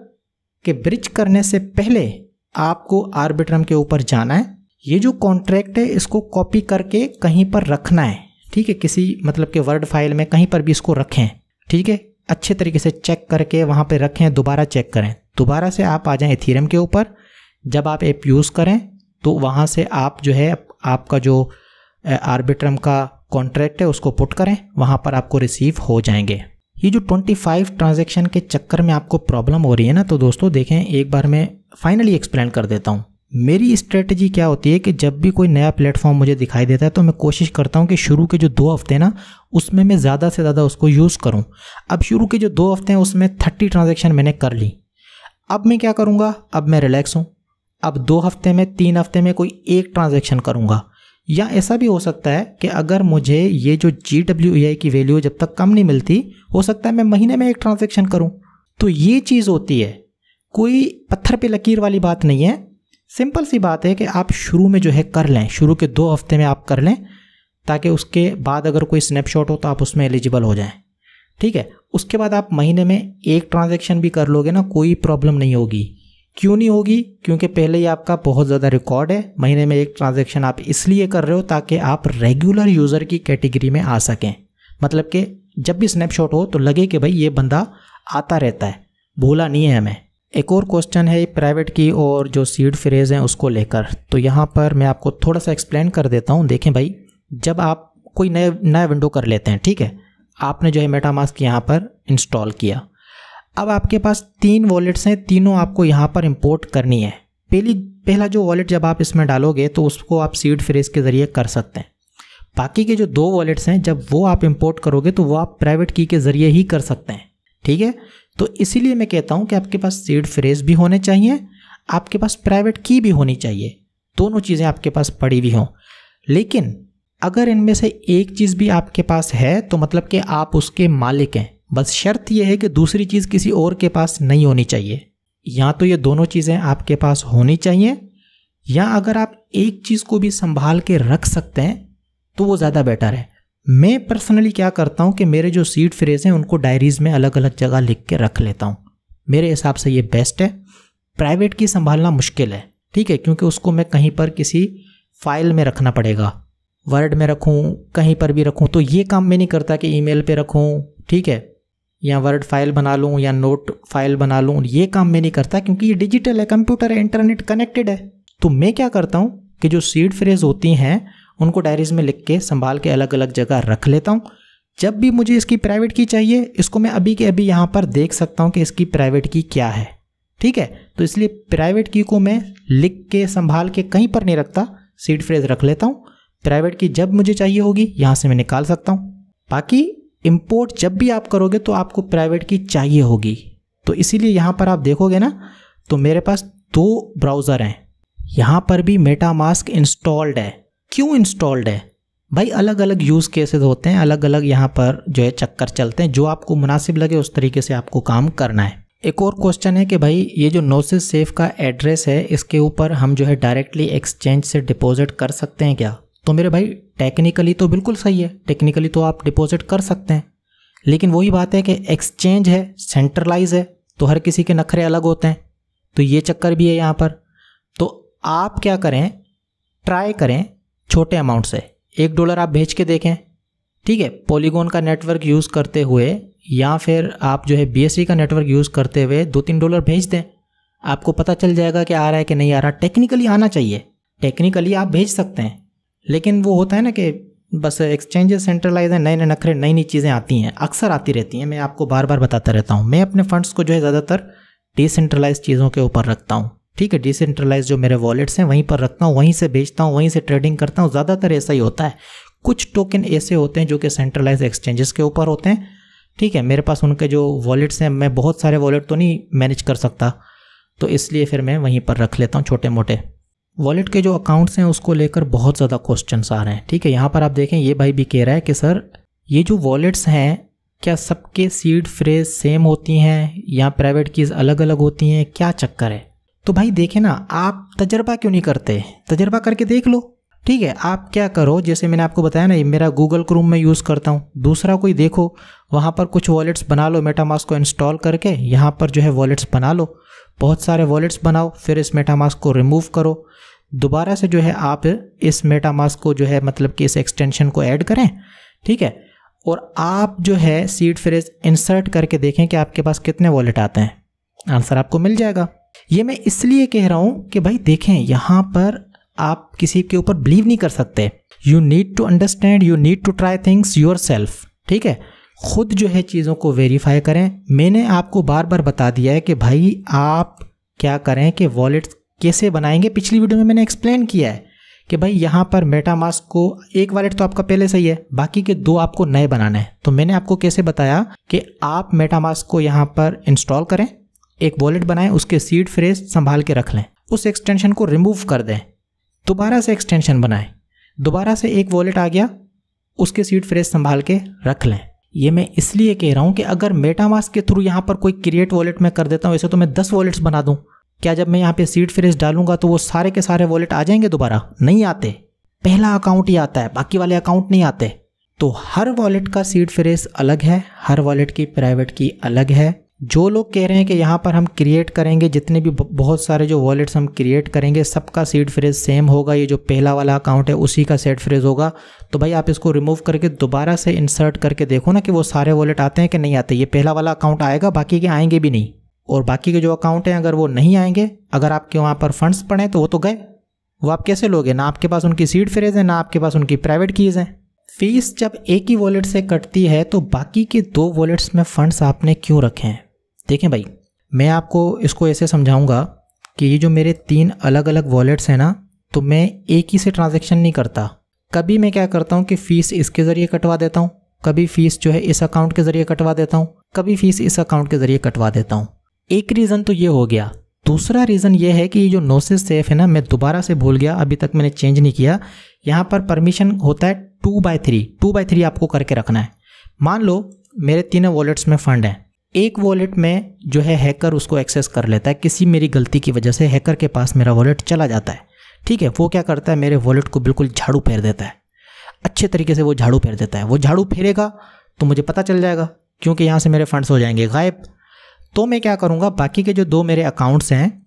A: कि ब्रिज करने से पहले आपको आर्बिट्रम के ऊपर जाना है, ये जो कॉन्ट्रैक्ट है इसको कॉपी करके कहीं पर रखना है। ठीक है, किसी मतलब कि वर्ड फाइल में कहीं पर भी इसको रखें। ठीक है, अच्छे तरीके से चेक करके वहाँ पे रखें, दोबारा चेक करें, दोबारा से आप आ जाएं इथेरियम के ऊपर। जब आप ऐप यूज़ करें तो वहाँ से आप जो है आपका जो आर्बिट्रम का कॉन्ट्रैक्ट है उसको पुट करें, वहाँ पर आपको रिसीव हो जाएंगे। ये जो 25 ट्रांजैक्शन के चक्कर में आपको प्रॉब्लम हो रही है ना, तो दोस्तों देखें, एक बार मैं फाइनली एक्सप्लेन कर देता हूँ। मेरी स्ट्रेटजी क्या होती है कि जब भी कोई नया प्लेटफॉर्म मुझे दिखाई देता है तो मैं कोशिश करता हूँ कि शुरू के जो 2 हफ्ते ना उसमें मैं ज़्यादा से ज़्यादा उसको यूज़ करूँ। अब शुरू के जो 2 हफ्ते हैं उसमें 30 ट्रांजैक्शन मैंने कर ली। अब मैं क्या करूँगा, अब मैं रिलैक्स हूँ, अब 2 हफ्ते में 3 हफ्ते में कोई 1 ट्रांजैक्शन करूँगा। या ऐसा भी हो सकता है कि अगर मुझे ये जो GWAI की वैल्यू जब तक कम नहीं मिलती, हो सकता है मैं महीने में 1 ट्रांजैक्शन करूँ। तो ये चीज़ होती है, कोई पत्थर पे लकीर वाली बात नहीं है। सिंपल सी बात है कि आप शुरू में जो है कर लें, शुरू के 2 हफ्ते में आप कर लें, ताकि उसके बाद अगर कोई स्नैपशॉट हो तो आप उसमें एलिजिबल हो जाएं। ठीक है, उसके बाद आप महीने में 1 ट्रांजैक्शन भी कर लोगे ना, कोई प्रॉब्लम नहीं होगी। क्यों नहीं होगी? क्योंकि पहले ही आपका बहुत ज़्यादा रिकॉर्ड है। महीने में 1 ट्रांजैक्शन आप इसलिए कर रहे हो ताकि आप रेगुलर यूज़र की कैटेगरी में आ सकें। मतलब कि जब भी स्नैपशॉट हो तो लगे कि भाई ये बंदा आता रहता है, भूला नहीं है हमें। एक और क्वेश्चन है प्राइवेट की और जो सीड फ्रेज हैं उसको लेकर, तो यहाँ पर मैं आपको थोड़ा सा एक्सप्लेन कर देता हूँ। देखें भाई, जब आप कोई नया विंडो कर लेते हैं, ठीक है, आपने जो है मेटामास्क यहाँ पर इंस्टॉल किया। अब आपके पास 3 वॉलेट्स हैं, तीनों आपको यहाँ पर इंपोर्ट करनी है। पहला जो वॉलेट जब आप इसमें डालोगे तो उसको आप सीड फ्रेज के ज़रिए कर सकते हैं। बाकी के जो 2 वॉलेट्स हैं जब वो आप इंपोर्ट करोगे तो वो आप प्राइवेट की के ज़रिए ही कर सकते हैं। ठीक है, तो इसीलिए मैं कहता हूँ कि आपके पास सीड फ्रेज भी होने चाहिए, आपके पास प्राइवेट की भी होनी चाहिए, दोनों चीज़ें आपके पास पड़ी भी हों। लेकिन अगर इनमें से एक चीज़ भी आपके पास है तो मतलब कि आप उसके मालिक हैं। बस शर्त यह है कि दूसरी चीज़ किसी और के पास नहीं होनी चाहिए। या तो ये दोनों चीज़ें आपके पास होनी चाहिए, या अगर आप एक चीज़ को भी संभाल के रख सकते हैं तो वो ज़्यादा बेटर है। मैं पर्सनली क्या करता हूँ कि मेरे जो सीड फ्रेज हैं उनको डायरीज़ में अलग अलग जगह लिख के रख लेता हूँ। मेरे हिसाब से ये बेस्ट है। प्राइवेट की संभालना मुश्किल है, ठीक है, क्योंकि उसको मैं कहीं पर किसी फाइल में रखना पड़ेगा, वर्ड में रखूँ, कहीं पर भी रखूँ, तो ये काम मैं नहीं करता कि ईमेल पे रखूँ, ठीक है, या वर्ड फाइल बना लूँ या नोट फाइल बना लूँ। ये काम मैं नहीं करता क्योंकि ये डिजिटल है, कंप्यूटर है, इंटरनेट कनेक्टेड है। तो मैं क्या करता हूँ कि जो सीड फ्रेज होती हैं उनको डायरीज में लिख के संभाल के अलग अलग जगह रख लेता हूँ। जब भी मुझे इसकी प्राइवेट की चाहिए, इसको मैं अभी के अभी यहाँ पर देख सकता हूँ कि इसकी प्राइवेट की क्या है। ठीक है, तो इसलिए प्राइवेट की को मैं लिख के संभाल के कहीं पर नहीं रखता, सीड फ्रेज रख लेता हूँ। प्राइवेट की जब मुझे चाहिए होगी यहाँ से मैं निकाल सकता हूँ। बाकी इंपोर्ट जब भी आप करोगे तो आपको प्राइवेट की चाहिए होगी। तो इसीलिए यहाँ पर आप देखोगे ना, तो मेरे पास 2 ब्राउज़र हैं, यहाँ पर भी मेटामास्क इंस्टॉल्ड है। क्यों इंस्टॉल्ड है भाई? अलग अलग यूज़ केसेस होते हैं, अलग अलग यहाँ पर जो है चक्कर चलते हैं, जो आपको मुनासिब लगे उस तरीके से आपको काम करना है। एक और क्वेश्चन है कि भाई ये जो नोसिस सेफ का एड्रेस है, इसके ऊपर हम जो है डायरेक्टली एक्सचेंज से डिपॉजिट कर सकते हैं क्या? तो मेरे भाई टेक्निकली तो बिल्कुल सही है, टेक्निकली तो आप डिपॉजिट कर सकते हैं, लेकिन वही बात है कि एक्सचेंज है, सेंट्रलाइज है, तो हर किसी के नखरे अलग होते हैं। तो ये चक्कर भी है यहाँ पर। तो आप क्या करें, ट्राई करें छोटे अमाउंट से $1 आप भेज के देखें, ठीक है, पॉलीगॉन का नेटवर्क यूज़ करते हुए, या फिर आप जो है BSC का नेटवर्क यूज़ करते हुए $2-3 भेज दें। आपको पता चल जाएगा कि आ रहा है कि नहीं आ रहा। टेक्निकली आना चाहिए, टेक्निकली आप भेज सकते हैं, लेकिन वो होता है ना कि बस एक्सचेंजेस सेंट्रलाइज है, नए नए नखरे, नई नई चीज़ें आती हैं, अक्सर आती रहती हैं। मैं आपको बार बार बताता रहता हूँ, मैं अपने फंड्स को जो है ज़्यादातर डिसेंट्रलाइज चीज़ों के ऊपर रखता हूँ, ठीक है। डिसेंट्रलाइज जो मेरे वॉलेट्स हैं वहीं पर रखता हूँ, वहीं से बेचता हूँ, वहीं से ट्रेडिंग करता हूँ। ज़्यादातर ऐसा ही होता है। कुछ टोकन ऐसे होते हैं जो कि सेंट्रलाइज एक्सचेंजेस के ऊपर होते हैं, ठीक है। मेरे पास उनके जो वॉलेट्स हैं, मैं बहुत सारे वॉलेट तो नहीं मैनेज कर सकता, तो इसलिए फिर मैं वहीं पर रख लेता हूँ छोटे मोटे। वॉलेट के जो अकाउंट्स हैं उसको लेकर बहुत ज़्यादा क्वेश्चंस आ रहे हैं, ठीक है। यहाँ पर आप देखें, ये भाई भी कह रहा है कि सर ये जो वॉलेट्स हैं क्या सबके सीड फ्रेज सेम होती हैं या प्राइवेट कीज़ अलग अलग होती हैं, क्या चक्कर है? तो भाई देखें ना, आप तजर्बा क्यों नहीं करते? तजर्बा करके देख लो, ठीक है। आप क्या करो, जैसे मैंने आपको बताया ना, ये मेरा गूगल क्रोम में यूज़ करता हूँ, दूसरा कोई देखो, वहाँ पर कुछ वॉलेट्स बना लो, मेटामास्क को इंस्टॉल करके यहाँ पर जो है वॉलेट्स बना लो, बहुत सारे वॉलेट्स बनाओ, फिर इस मेटामास्क को रिमूव करो, दोबारा से जो है आप इस मेटामास्क को जो है मतलब कि इस एक्सटेंशन को ऐड करें, ठीक है, और आप जो है सीड फ्रेज इंसर्ट करके देखें कि आपके पास कितने वॉलेट आते हैं, आंसर आपको मिल जाएगा। ये मैं इसलिए कह रहा हूँ कि भाई देखें, यहाँ पर आप किसी के ऊपर बिलीव नहीं कर सकते। You need to understand, you need to try things yourself, ठीक है। खुद जो है चीज़ों को वेरीफाई करें। मैंने आपको बार बार बता दिया है कि भाई आप क्या करें कि वॉलेट्स कैसे बनाएंगे। पिछली वीडियो में मैंने एक्सप्लेन किया है कि भाई यहाँ पर मेटामास्क को, एक वॉलेट तो आपका पहले सही है, बाकी के 2 आपको नए बनाने हैं। तो मैंने आपको कैसे बताया कि आप मेटामास्क को यहाँ पर इंस्टॉल करें, एक वॉलेट बनाएं, उसके सीड फ्रेज संभाल के रख लें, उस एक्सटेंशन को रिमूव कर दें, दोबारा से एक्सटेंशन बनाएं, दोबारा से एक वॉलेट आ गया, उसके सीड फ्रेज संभाल के रख लें। ये मैं इसलिए कह रहा हूँ कि अगर मेटामास्क के थ्रू यहाँ पर कोई क्रिएट वॉलेट में कर देता हूँ, वैसे तो मैं 10 वॉलेट्स बना दूँ, क्या जब मैं यहाँ पे सीड फ्रेज डालूंगा तो वो सारे के सारे वॉलेट आ जाएंगे? दोबारा नहीं आते, पहला अकाउंट ही आता है, बाकी वाले अकाउंट नहीं आते। तो हर वॉलेट का सीड फ्रेज अलग है, हर वॉलेट की प्राइवेट की अलग है। जो लोग कह रहे हैं कि यहाँ पर हम क्रिएट करेंगे, जितने भी बहुत सारे जो वॉलेट्स हम क्रिएट करेंगे सबका सीड फ्रेज सेम होगा, ये जो पहला वाला अकाउंट है उसी का सीड फ्रेज होगा, तो भाई आप इसको रिमूव करके दोबारा से इंसर्ट करके देखो ना कि वो सारे वॉलेट आते हैं कि नहीं आते। ये पहला वाला अकाउंट आएगा, बाकी के आएंगे भी नहीं, और बाकी के जो अकाउंट हैं अगर वो नहीं आएंगे, अगर आपके वहाँ पर फंड्स पड़े तो वो तो गए, वो आप कैसे लोगे? ना आपके पास उनकी सीड फ्रेज है, ना आपके पास उनकी प्राइवेट कीज़ हैं। फीस जब एक ही वॉलेट से कटती है तो बाकी के 2 वॉलेट्स में फंड्स आपने क्यों रखे हैं? देखें भाई, मैं आपको इसको ऐसे समझाऊंगा कि ये जो मेरे 3 अलग अलग वॉलेट्स हैं ना, तो मैं एक ही से ट्रांजैक्शन नहीं करता। कभी मैं क्या करता हूँ कि फ़ीस इसके ज़रिए कटवा देता हूँ, कभी फ़ीस जो है इस अकाउंट के ज़रिए कटवा देता हूँ, कभी फ़ीस इस अकाउंट के ज़रिए कटवा देता हूँ। एक रीज़न तो ये हो गया। दूसरा रीज़न ये है कि ये जो नोसिस सेफ है ना, मैं दोबारा से भूल गया, अभी तक मैंने चेंज नहीं किया। यहाँ पर परमिशन होता है 2/3 आपको करके रखना है। मान लो मेरे 3 वॉलेट्स में फ़ंड हैं, एक वॉलेट में जो है हैकर उसको एक्सेस कर लेता है, किसी मेरी गलती की वजह से हैकर के पास मेरा वॉलेट चला जाता है, ठीक है। वो क्या करता है, मेरे वॉलेट को बिल्कुल झाड़ू फेर देता है, अच्छे तरीके से वो झाड़ू फेर देता है। वो झाड़ू फेरेगा तो मुझे पता चल जाएगा, क्योंकि यहाँ से मेरे फंड्स हो जाएंगे गायब। तो मैं क्या करूँगा, बाकी के जो 2 मेरे अकाउंट्स हैं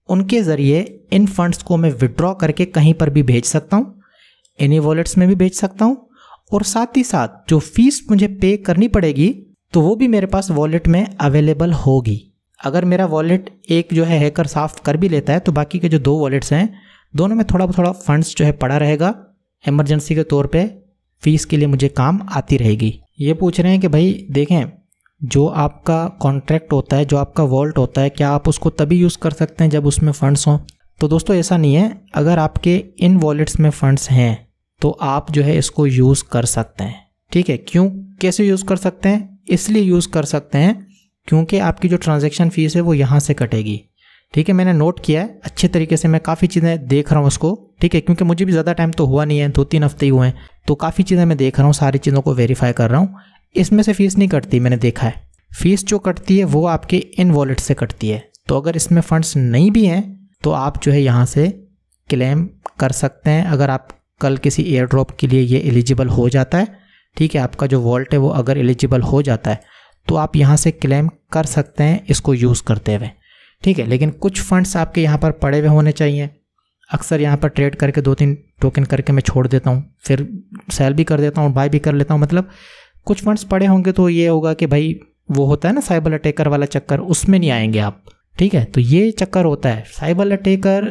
A: उनके ज़रिए इन फंड्स को मैं विड्रॉ करके कहीं पर भी भेज सकता हूँ, इन्हीं वॉलेट्स में भी भेज सकता हूँ, और साथ ही साथ जो फीस मुझे पे करनी पड़ेगी तो वो भी मेरे पास वॉलेट में अवेलेबल होगी। अगर मेरा वॉलेट एक जो है हैकर साफ़ कर भी लेता है तो बाकी के जो 2 वॉलेट्स हैं दोनों में थोड़ा थोड़ा फंड्स जो है पड़ा रहेगा, इमरजेंसी के तौर पे फ़ीस के लिए मुझे काम आती रहेगी। ये पूछ रहे हैं कि भाई देखें, जो आपका कॉन्ट्रैक्ट होता है, जो आपका वॉल्ट होता है, क्या आप उसको तभी यूज़ कर सकते हैं जब उसमें फ़ंड्स हों? तो दोस्तों ऐसा नहीं है। अगर आपके इन वॉलेट्स में फ़ंड्स हैं तो आप जो है इसको यूज़ कर सकते हैं, ठीक है। क्यों, कैसे यूज़ कर सकते हैं? इसलिए यूज़ कर सकते हैं क्योंकि आपकी जो ट्रांजैक्शन फ़ीस है वो यहाँ से कटेगी, ठीक है। मैंने नोट किया है अच्छे तरीके से, मैं काफ़ी चीज़ें देख रहा हूँ उसको, ठीक है, क्योंकि मुझे भी ज़्यादा टाइम तो हुआ नहीं है, 2-3 हफ्ते ही हुए हैं, तो काफ़ी चीज़ें मैं देख रहा हूँ, सारी चीज़ों को वेरीफाई कर रहा हूँ। इसमें से फ़ीस नहीं कटती, मैंने देखा है। फ़ीस जो कटती है वो आपके इन वॉलेट से कटती है। तो अगर इसमें फ़ंड्स नहीं भी हैं तो आप जो है यहाँ से क्लेम कर सकते हैं। अगर आप कल किसी एयर ड्रॉप के लिए ये एलिजिबल हो जाता है, ठीक है, आपका जो वॉल्ट है वो अगर एलिजिबल हो जाता है तो आप यहाँ से क्लेम कर सकते हैं इसको यूज़ करते हुए, ठीक है। लेकिन कुछ फंड्स आपके यहाँ पर पड़े हुए होने चाहिए। अक्सर यहाँ पर ट्रेड करके 2-3 टोकन करके मैं छोड़ देता हूँ, फिर सेल भी कर देता हूँ, बाय भी कर लेता हूँ। मतलब कुछ फंड्स पड़े होंगे तो ये होगा कि भाई वो होता है ना साइबर अटैकर वाला चक्कर, उसमें नहीं आएंगे आप, ठीक है। तो ये चक्कर होता है। साइबर अटैकर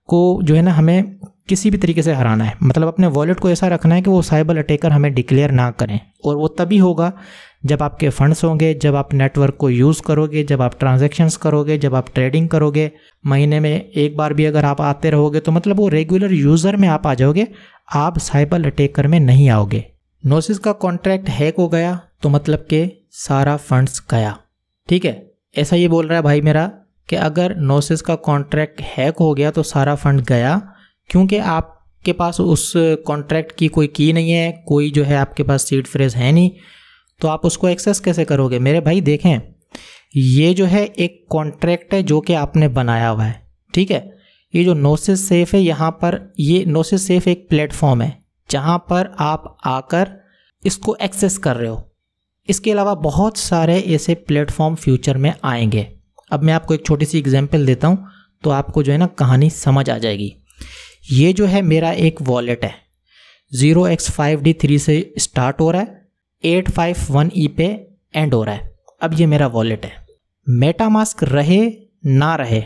A: को जो है ना हमें किसी भी तरीके से हराना है, मतलब अपने वॉलेट को ऐसा रखना है कि वो साइबर अटैकर हमें डिक्लेयर ना करें। और वो तभी होगा जब आपके फंड्स होंगे, जब आप नेटवर्क को यूज़ करोगे, जब आप ट्रांजैक्शंस करोगे, जब आप ट्रेडिंग करोगे। महीने में एक बार भी अगर आप आते रहोगे तो मतलब वो रेगुलर यूज़र में आप आ जाओगे, आप साइबर अटैकर में नहीं आओगे। नोसिस का कॉन्ट्रैक्ट हैक हो गया तो मतलब कि सारा फंड्स गया, ठीक है। ऐसा ये बोल रहा है भाई मेरा कि अगर नोसिस का कॉन्ट्रैक्ट हैक हो गया तो सारा फंड गया, क्योंकि आपके पास उस कॉन्ट्रैक्ट की कोई की नहीं है, कोई जो है आपके पास सीड फ्रेज है नहीं, तो आप उसको एक्सेस कैसे करोगे। मेरे भाई देखें, ये जो है एक कॉन्ट्रैक्ट है जो कि आपने बनाया हुआ है, ठीक है। ये जो नोसिस सेफ है, यहाँ पर ये नोसिस सेफ एक प्लेटफॉर्म है जहाँ पर आप आकर इसको एक्सेस कर रहे हो। इसके अलावा बहुत सारे ऐसे प्लेटफॉर्म फ्यूचर में आएंगे। अब मैं आपको एक छोटी सी एग्जांपल देता हूँ तो आपको जो है ना कहानी समझ आ जाएगी। ये जो है मेरा एक वॉलेट है, 0x5D3 से स्टार्ट हो रहा है, 851E पे एंड हो रहा है। अब ये मेरा वॉलेट है। मेटामास्क रहे ना रहे,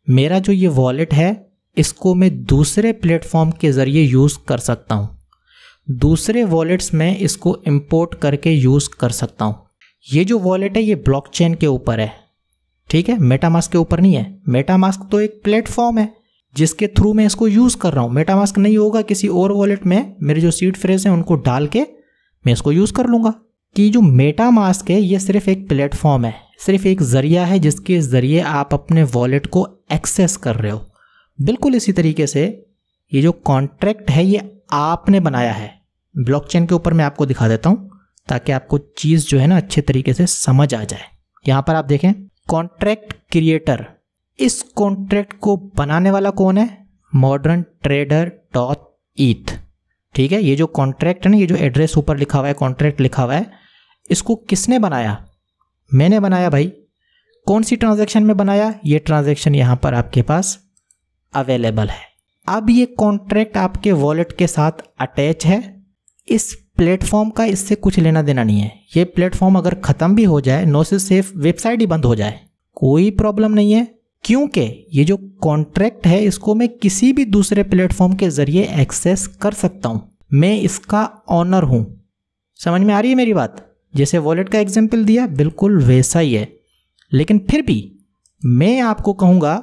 A: मेरा जो ये वॉलेट है इसको मैं दूसरे प्लेटफॉर्म के ज़रिए यूज़ कर सकता हूँ। दूसरे वॉलेट्स में इसको इंपोर्ट करके यूज़ कर सकता हूँ। ये जो वॉलेट है ये ब्लॉकचेन के ऊपर है, ठीक है, मेटामास्क के ऊपर नहीं है। मेटामास्क तो एक प्लेटफॉर्म है जिसके थ्रू मैं इसको यूज़ कर रहा हूँ। मेटामास्क नहीं होगा किसी और वॉलेट में मेरे जो सीड फ्रेज हैं उनको डाल के मैं इसको यूज़ कर लूँगा। कि जो मेटामास्क है ये सिर्फ एक प्लेटफॉर्म है, सिर्फ एक ज़रिया है जिसके ज़रिए आप अपने वॉलेट को एक्सेस कर रहे हो। बिल्कुल इसी तरीके से ये जो कॉन्ट्रैक्ट है ये आपने बनाया है। ब्लॉकचेन के ऊपर मैं आपको दिखा देता हूँ ताकि आपको चीज़ जो है ना अच्छे तरीके से समझ आ जाए। यहाँ पर आप देखें कॉन्ट्रैक्ट क्रिएटर, इस कॉन्ट्रैक्ट को बनाने वाला कौन है, मॉडर्न ट्रेडर .eth, ठीक है। ये जो कॉन्ट्रैक्ट है ना, ये जो एड्रेस ऊपर लिखा हुआ है, कॉन्ट्रैक्ट लिखा हुआ है, इसको किसने बनाया, मैंने बनाया भाई। कौन सी ट्रांजैक्शन में बनाया, ये ट्रांजैक्शन यहाँ पर आपके पास अवेलेबल है। अब ये कॉन्ट्रैक्ट आपके वॉलेट के साथ अटैच है। इस प्लेटफॉर्म का इससे कुछ लेना देना नहीं है। ये प्लेटफॉर्म अगर ख़त्म भी हो जाए, नोसिस सेफ वेबसाइट ही बंद हो जाए, कोई प्रॉब्लम नहीं है, क्योंकि ये जो कॉन्ट्रैक्ट है इसको मैं किसी भी दूसरे प्लेटफॉर्म के ज़रिए एक्सेस कर सकता हूँ। मैं इसका ऑनर हूँ। समझ में आ रही है मेरी बात। जैसे वॉलेट का एग्जाम्पल दिया बिल्कुल वैसा ही है। लेकिन फिर भी मैं आपको कहूँगा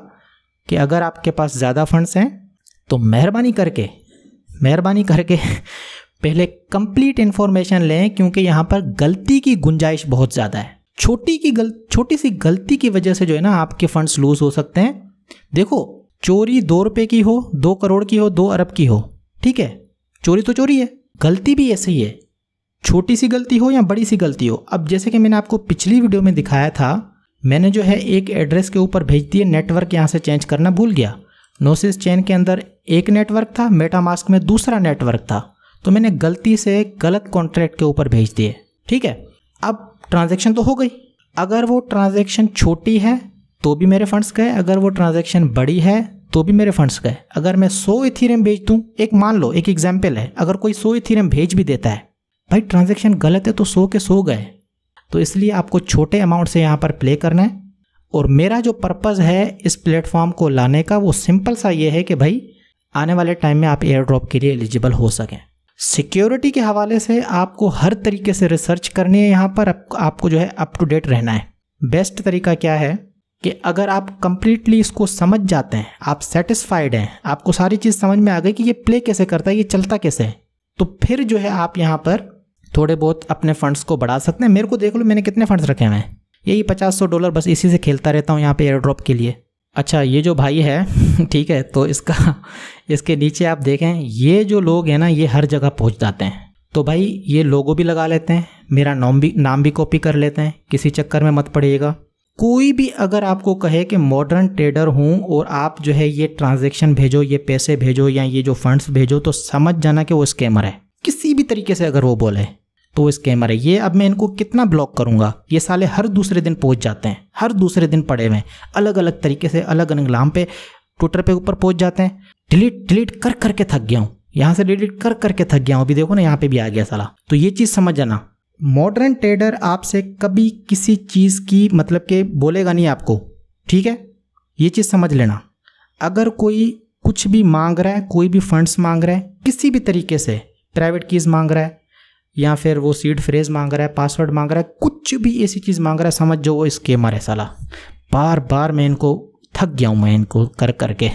A: कि अगर आपके पास ज़्यादा फंड्स हैं तो मेहरबानी करके पहले कंप्लीट इन्फॉर्मेशन लें, क्योंकि यहाँ पर गलती की गुंजाइश बहुत ज़्यादा है। छोटी सी गलती की वजह से जो है ना आपके फंड्स लूज हो सकते हैं। देखो, चोरी 2 रुपये की हो, 2 करोड़ की हो, 2 अरब की हो, ठीक है, चोरी तो चोरी है। गलती भी ऐसे ही है, छोटी सी गलती हो या बड़ी सी गलती हो। अब जैसे कि मैंने आपको पिछली वीडियो में दिखाया था, मैंने जो है एक एड्रेस के ऊपर भेज दिए, नेटवर्क यहाँ से चेंज करना भूल गया। नोसिस चेन के अंदर एक नेटवर्क था, मेटामास्क में दूसरा नेटवर्क था, तो मैंने गलती से गलत कॉन्ट्रैक्ट के ऊपर भेज दिए, ठीक है। अब ट्रांजैक्शन तो हो गई। अगर वो ट्रांजैक्शन छोटी है तो भी मेरे फंड्स गए, अगर वो ट्रांजैक्शन बड़ी है तो भी मेरे फंड्स गए। अगर मैं 100 इथीरियम भेज दूँ, एक मान लो एक एग्जाम्पल है, अगर कोई 100 इथीरियम भेज भी देता है, भाई ट्रांजैक्शन गलत है तो 100 के 100 गए। तो इसलिए आपको छोटे अमाउंट से यहाँ पर प्ले करना है। और मेरा जो पर्पज़ है इस प्लेटफॉर्म को लाने का वो सिंपल सा ये है कि भाई आने वाले टाइम में आप एयर ड्रॉप के लिए एलिजिबल हो सकें। सिक्योरिटी के हवाले से आपको हर तरीके से रिसर्च करनी है। यहाँ पर आपको जो है अप टू डेट रहना है। बेस्ट तरीका क्या है कि अगर आप कंप्लीटली इसको समझ जाते हैं, आप सेटिस्फाइड हैं, आपको सारी चीज़ समझ में आ गई कि ये प्ले कैसे करता है, ये चलता कैसे है, तो फिर जो है आप यहाँ पर थोड़े बहुत अपने फंड्स को बढ़ा सकते हैं। मेरे को देख लो, मैंने कितने फंड्स रखे हुए हैं, यही $50-100, बस इसी से खेलता रहता हूँ यहाँ पे एयर ड्रॉप के लिए। अच्छा, ये जो भाई है ठीक है, तो इसके नीचे आप देखें, ये जो लोग हैं ना ये हर जगह पहुँच जाते हैं। तो भाई ये लोगो भी लगा लेते हैं, मेरा नाम भी कॉपी कर लेते हैं, किसी चक्कर में मत पड़िएगा। कोई भी अगर आपको कहे कि मॉडर्न ट्रेडर हूँ और आप जो है ये ट्रांजैक्शन भेजो, ये पैसे भेजो या ये जो फंड्स भेजो, तो समझ जाना कि वो स्कैमर है। किसी भी तरीके से अगर वो बोले तो वो स्कैमर है। ये अब मैं इनको कितना ब्लॉक करूंगा, ये साले हर दूसरे दिन पहुंच जाते हैं, हर दूसरे दिन पड़े हुए हैं अलग अलग तरीके से, अलग अलग नाम पे ट्विटर पे ऊपर पहुंच जाते हैं। डिलीट कर करके थक गया हूँ, यहाँ से डिलीट कर करके थक गया हूँ। अभी देखो ना यहाँ पे भी आ गया साला। तो ये चीज़ समझ जाना, मॉडर्न ट्रेडर आपसे कभी किसी चीज़ की मतलब के बोलेगा नहीं आपको, ठीक है, ये चीज़ समझ लेना। अगर कोई कुछ भी मांग रहा है, कोई भी फंड्स मांग रहा है, किसी भी तरीके से प्राइवेट कीज़ मांग रहा है या फिर वो सीड फ्रेज मांग रहा है, पासवर्ड मांग रहा है, कुछ भी ऐसी चीज़ मांग रहा है, समझ जो वो स्कैमर है साला। बार बार मैं इनको थक गया हूँ, मैं इनको कर करके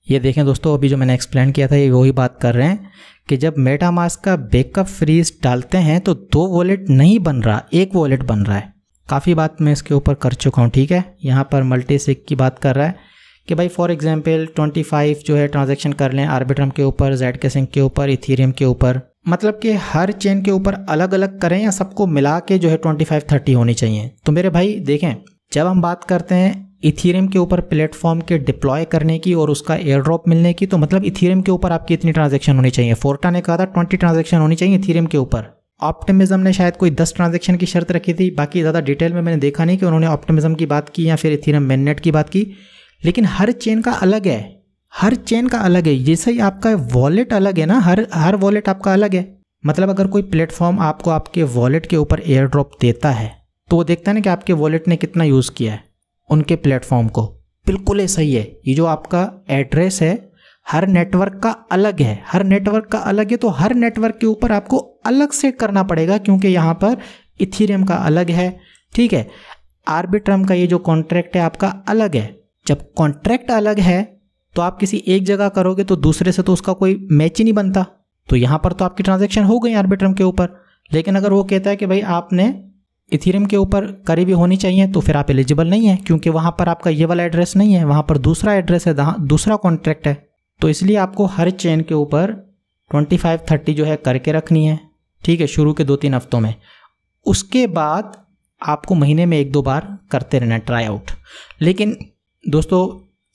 A: ये देखें दोस्तों, अभी जो मैंने एक्सप्लेन किया था ये वही बात कर रहे हैं कि जब मेटामास्क का बैकअप फ्रीज डालते हैं तो 2 वॉलेट नहीं बन रहा, 1 वॉलेट बन रहा है। काफ़ी बात मैं इसके ऊपर कर चुका हूँ, ठीक है। यहाँ पर मल्टीसिग की बात कर रहा है कि भाई फॉर एग्जांपल 25 जो है ट्रांजैक्शन कर लें आर्बिट्रम के ऊपर, ZK के ऊपर, इथेरियम के ऊपर, मतलब कि हर चेन के ऊपर अलग अलग करें या सबको मिला के जो है 25-30 होनी चाहिए। तो मेरे भाई देखें, जब हम बात करते हैं इथेरियम के ऊपर प्लेटफॉर्म के डिप्लॉय करने की और उसका एयर ड्रॉप मिलने की, तो मतलब इथेरियम के ऊपर आपकी इतनी ट्रांजैक्शन होनी चाहिए। फोर्टा ने कहा था 20 ट्रांजैक्शन होनी चाहिए इथेरियम के ऊपर। ऑप्टिमिज्म ने शायद कोई 10 ट्रांजैक्शन की शर्त रखी थी। बाकी ज़्यादा डिटेल में मैंने देखा नहीं कि उन्होंने ऑप्टिमिज्म की बात की या फिर इथेरियम मेननेट की बात की, लेकिन हर चेन का अलग है, हर चेन का अलग है। जैसे ही आपका वॉलेट अलग है ना, हर वॉलेट आपका अलग है। मतलब अगर कोई प्लेटफॉर्म आपको आपके वॉलेट के ऊपर एयर ड्रॉप देता है तो वो देखता है ना कि आपके वॉलेट ने कितना यूज़ किया है उनके प्लेटफॉर्म को। बिल्कुल ऐसा ही है, ये जो आपका एड्रेस है हर नेटवर्क का अलग है, हर नेटवर्क का अलग है, तो हर नेटवर्क के ऊपर आपको अलग से करना पड़ेगा, क्योंकि यहाँ पर इथेरियम का अलग है, ठीक है। आर्बिट्रम का ये जो कॉन्ट्रैक्ट है आपका अलग है। जब कॉन्ट्रैक्ट अलग है तो आप किसी एक जगह करोगे तो दूसरे से तो उसका कोई मैच ही नहीं बनता। तो यहाँ पर तो आपकी ट्रांजैक्शन हो गई आर्बिट्रम के ऊपर, लेकिन अगर वो कहता है कि भाई आपने इथेरियम के ऊपर करी भी होनी चाहिए, तो फिर आप एलिजिबल नहीं है, क्योंकि वहाँ पर आपका ये वाला एड्रेस नहीं है, वहाँ पर दूसरा एड्रेस है, दूसरा कॉन्ट्रैक्ट है। तो इसलिए आपको हर चेन के ऊपर 25-30 जो है करके रखनी है, ठीक है, शुरू के 2-3 हफ्तों में। उसके बाद आपको महीने में 1-2 बार करते रहना ट्राई आउट। लेकिन दोस्तों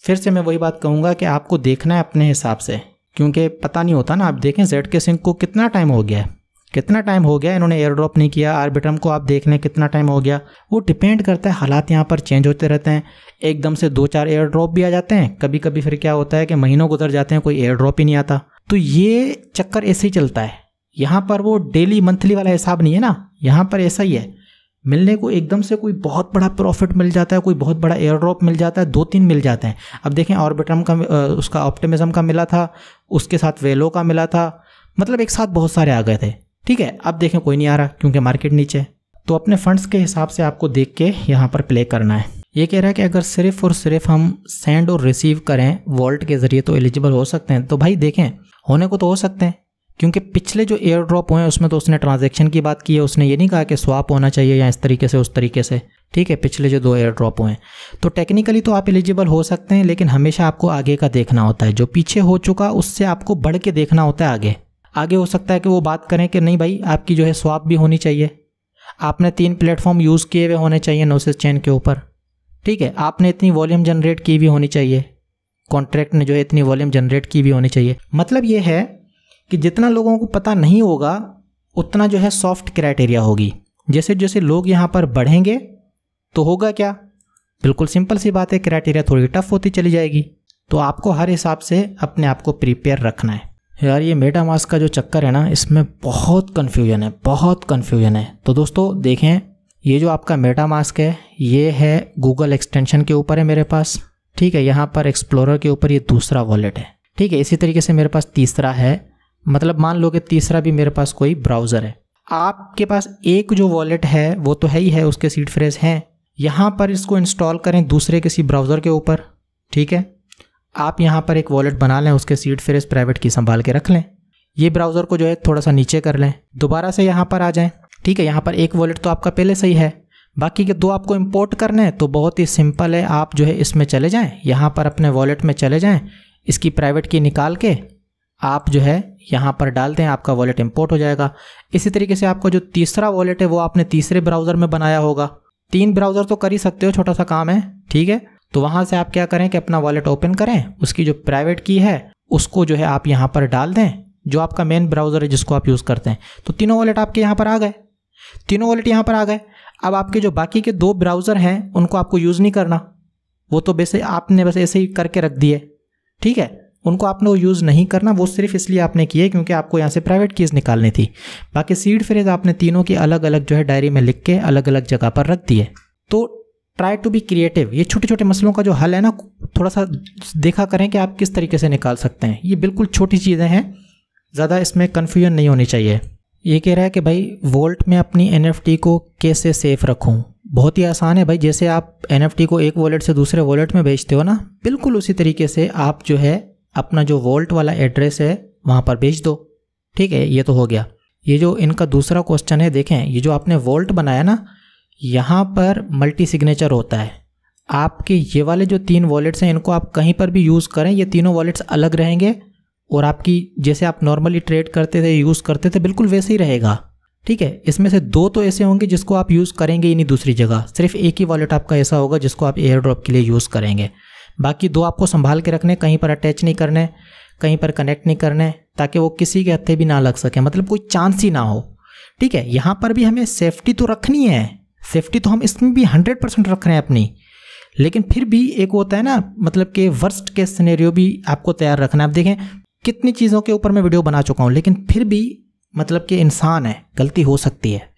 A: फिर से मैं वही बात कहूँगा कि आपको देखना है अपने हिसाब से, क्योंकि पता नहीं होता ना। आप देखें ZK को कितना टाइम हो गया है, कितना टाइम हो गया इन्होंने एयर ड्रॉप नहीं किया। आर्बिट्रम को आप देख लें कितना टाइम हो गया। वो डिपेंड करता है, हालात यहाँ पर चेंज होते रहते हैं। एकदम से 2-4 एयर ड्रॉप भी आ जाते हैं, कभी कभी फिर क्या होता है कि महीनों गुजर जाते हैं, कोई एयर ड्रॉप ही नहीं आता। तो ये चक्कर ऐसे ही चलता है। यहाँ पर वो डेली मंथली वाला हिसाब नहीं है ना, यहाँ पर ऐसा ही है। मिलने को एकदम से कोई बहुत बड़ा प्रॉफिट मिल जाता है, कोई बहुत बड़ा एयर ड्रॉप मिल जाता है, 2-3 मिल जाते हैं। अब देखें आर्बिट्रम का उसका ऑप्टिमिज्म का मिला था, उसके साथ वेलो का मिला था, मतलब एक साथ बहुत सारे आ गए थे, ठीक है। अब देखें कोई नहीं आ रहा क्योंकि मार्केट नीचे। तो अपने फंड्स के हिसाब से आपको देख के यहाँ पर प्ले करना है। ये कह रहा है कि अगर सिर्फ और सिर्फ हम सेंड और रिसीव करें वॉलेट के ज़रिए तो एलिजिबल हो सकते हैं। तो भाई देखें, होने को तो हो सकते हैं, क्योंकि पिछले जो एयर ड्रॉप हुए हैं उसमें तो उसने ट्रांजैक्शन की बात की है, उसने ये नहीं कहा कि स्वाप होना चाहिए या इस तरीके से उस तरीके से, ठीक है। पिछले जो 2 एयर ड्रॉप हुए हैं तो टेक्निकली तो आप एलिजिबल हो सकते हैं, लेकिन हमेशा आपको आगे का देखना होता है। जो पीछे हो चुका उससे आपको बढ़ के देखना होता है आगे हो सकता है कि वो बात करें कि नहीं भाई आपकी जो है स्वाप भी होनी चाहिए, आपने 3 प्लेटफॉर्म यूज़ किए हुए होने चाहिए नोसिस चेन के ऊपर, ठीक है, आपने इतनी वॉल्यूम जनरेट की भी होनी चाहिए, कॉन्ट्रैक्ट ने जो है इतनी वॉल्यूम जनरेट की भी होनी चाहिए। मतलब ये है कि जितना लोगों को पता नहीं होगा उतना जो है सॉफ्ट क्राइटेरिया होगी। जैसे जैसे लोग यहाँ पर बढ़ेंगे तो होगा क्या, बिल्कुल सिंपल सी बात है, क्राइटेरिया थोड़ी टफ होती चली जाएगी। तो आपको हर हिसाब से अपने आप को प्रिपेयर रखना है। यार ये मेटामास्क का जो चक्कर है ना, इसमें बहुत कन्फ्यूजन है, बहुत कन्फ्यूजन है। तो दोस्तों देखें, ये जो आपका मेटामास्क है ये है गूगल एक्सटेंशन के ऊपर है मेरे पास, ठीक है। यहाँ पर एक्सप्लोरर के ऊपर ये दूसरा वॉलेट है, ठीक है। इसी तरीके से मेरे पास तीसरा है, मतलब मान लो कि तीसरा भी मेरे पास कोई ब्राउज़र है। आपके पास एक जो वॉलेट है वो तो है ही है, उसके सीड फ्रेज हैं। यहाँ पर इसको इंस्टॉल करें दूसरे किसी ब्राउज़र के ऊपर, ठीक है। आप यहाँ पर एक वॉलेट बना लें, उसके सीड फ्रेज प्राइवेट की संभाल के रख लें। ये ब्राउज़र को जो है थोड़ा सा नीचे कर लें, दोबारा से यहाँ पर आ जाएं, ठीक है। यहाँ पर एक वॉलेट तो आपका पहले से ही है, बाकी के 2 आपको इंपोर्ट करने हैं। तो बहुत ही सिंपल है, आप जो है इसमें चले जाएं, यहाँ पर अपने वॉलेट में चले जाएं, इसकी प्राइवेट की निकाल के आप जो है यहाँ पर डाल दें, आपका वॉलेट इंपोर्ट हो जाएगा। इसी तरीके से आपका जो तीसरा वॉलेट है वो आपने तीसरे ब्राउज़र में बनाया होगा। 3 ब्राउज़र तो कर ही सकते हो, छोटा सा काम है, ठीक है। तो वहाँ से आप क्या करें कि अपना वॉलेट ओपन करें, उसकी जो प्राइवेट की है उसको जो है आप यहाँ पर डाल दें, जो आपका मेन ब्राउज़र है जिसको आप यूज़ करते हैं। तो तीनों वॉलेट आपके यहाँ पर आ गए, तीनों वॉलेट यहाँ पर आ गए। अब आपके जो बाकी के 2 ब्राउज़र हैं उनको आपको यूज़ नहीं करना, वो तो वैसे आपने बस ऐसे ही करके रख दिए, ठीक है, उनको आपने वो यूज़ नहीं करना। वो सिर्फ इसलिए आपने किए क्योंकि आपको यहाँ से प्राइवेट कीज़ निकालनी थी। बाकी सीड फ्रेज आपने तीनों की अलग अलग जो है डायरी में लिख के अलग अलग जगह पर रख दिए। तो ट्राई टू बी क्रिएटिव। ये छोटे छोटे मसलों का जो हल है ना, थोड़ा सा देखा करें कि आप किस तरीके से निकाल सकते हैं। ये बिल्कुल छोटी चीज़ें हैं, ज़्यादा इसमें कन्फ्यूजन नहीं होनी चाहिए। ये कह रहा है कि भाई वॉलेट में अपनी NFT को कैसे सेफ रखूँ। बहुत ही आसान है भाई, जैसे आप NFT को एक वॉलेट से दूसरे वॉलेट में भेजते हो ना, बिल्कुल उसी तरीके से आप जो है अपना जो वॉलेट वाला एड्रेस है वहाँ पर भेज दो, ठीक है। ये तो हो गया। ये जो इनका दूसरा क्वेश्चन है, देखें ये जो आपने वॉलेट बनाया ना, यहाँ पर मल्टी सिग्नेचर होता है। आपके ये वाले जो 3 वॉलेट्स हैं इनको आप कहीं पर भी यूज़ करें, ये तीनों वॉलेट्स अलग रहेंगे और आपकी जैसे आप नॉर्मली ट्रेड करते थे, यूज़ करते थे, बिल्कुल वैसे ही रहेगा, ठीक है। इसमें से 2 तो ऐसे होंगे जिसको आप यूज़ करेंगे ही नहीं दूसरी जगह, सिर्फ एक ही वॉलेट आपका ऐसा होगा जिसको आप एयर ड्रॉप के लिए यूज़ करेंगे। बाकी 2 आपको संभाल के रखने, कहीं पर अटैच नहीं करने, कहीं पर कनेक्ट नहीं करने, ताकि वो किसी के हत्थे भी ना लग सके, मतलब कोई चांस ही ना हो, ठीक है। यहाँ पर भी हमें सेफ्टी तो रखनी है, सेफ्टी तो हम इसमें भी 100% रख रहे हैं अपनी, लेकिन फिर भी एक होता है ना, मतलब कि वर्स्ट केस सिनेरियो भी आपको तैयार रखना है। आप देखें कितनी चीज़ों के ऊपर मैं वीडियो बना चुका हूँ, लेकिन फिर भी मतलब कि इंसान है, गलती हो सकती है।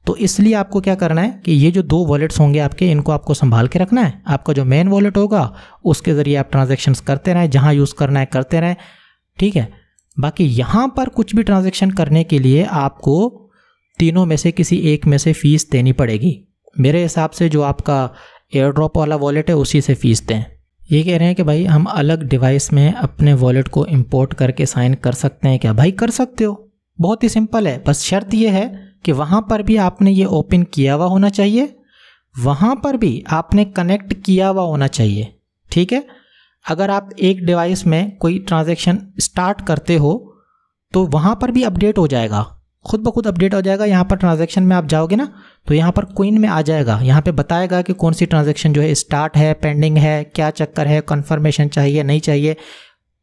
A: तो इसलिए आपको क्या करना है कि ये जो 2 वॉलेट्स होंगे आपके, इनको आपको संभाल के रखना है। आपका जो मेन वॉलेट होगा उसके ज़रिए आप ट्रांजैक्शंस करते रहें, जहाँ यूज़ करना है करते रहें, ठीक है। बाकी यहाँ पर कुछ भी ट्रांजैक्शन करने के लिए आपको तीनों में से किसी एक में से फ़ीस देनी पड़ेगी। मेरे हिसाब से जो आपका एयर ड्रॉप वाला वॉलेट है उसी से फ़ीस दें। ये कह रहे हैं कि भाई हम अलग डिवाइस में अपने वॉलेट को इंपोर्ट करके साइन कर सकते हैं क्या? भाई कर सकते हो, बहुत ही सिंपल है। बस शर्त ये है कि वहाँ पर भी आपने ये ओपन किया हुआ होना चाहिए, वहाँ पर भी आपने कनेक्ट किया हुआ होना चाहिए, ठीक है। अगर आप एक डिवाइस में कोई ट्रांजैक्शन स्टार्ट करते हो तो वहाँ पर भी अपडेट हो जाएगा, खुद ब खुद अपडेट हो जाएगा। यहाँ पर ट्रांजैक्शन में आप जाओगे ना तो यहाँ पर क्वीन में आ जाएगा, यहाँ पे बताएगा कि कौन सी ट्रांजैक्शन जो है स्टार्ट है, पेंडिंग है, क्या चक्कर है, कन्फर्मेशन चाहिए नहीं चाहिए,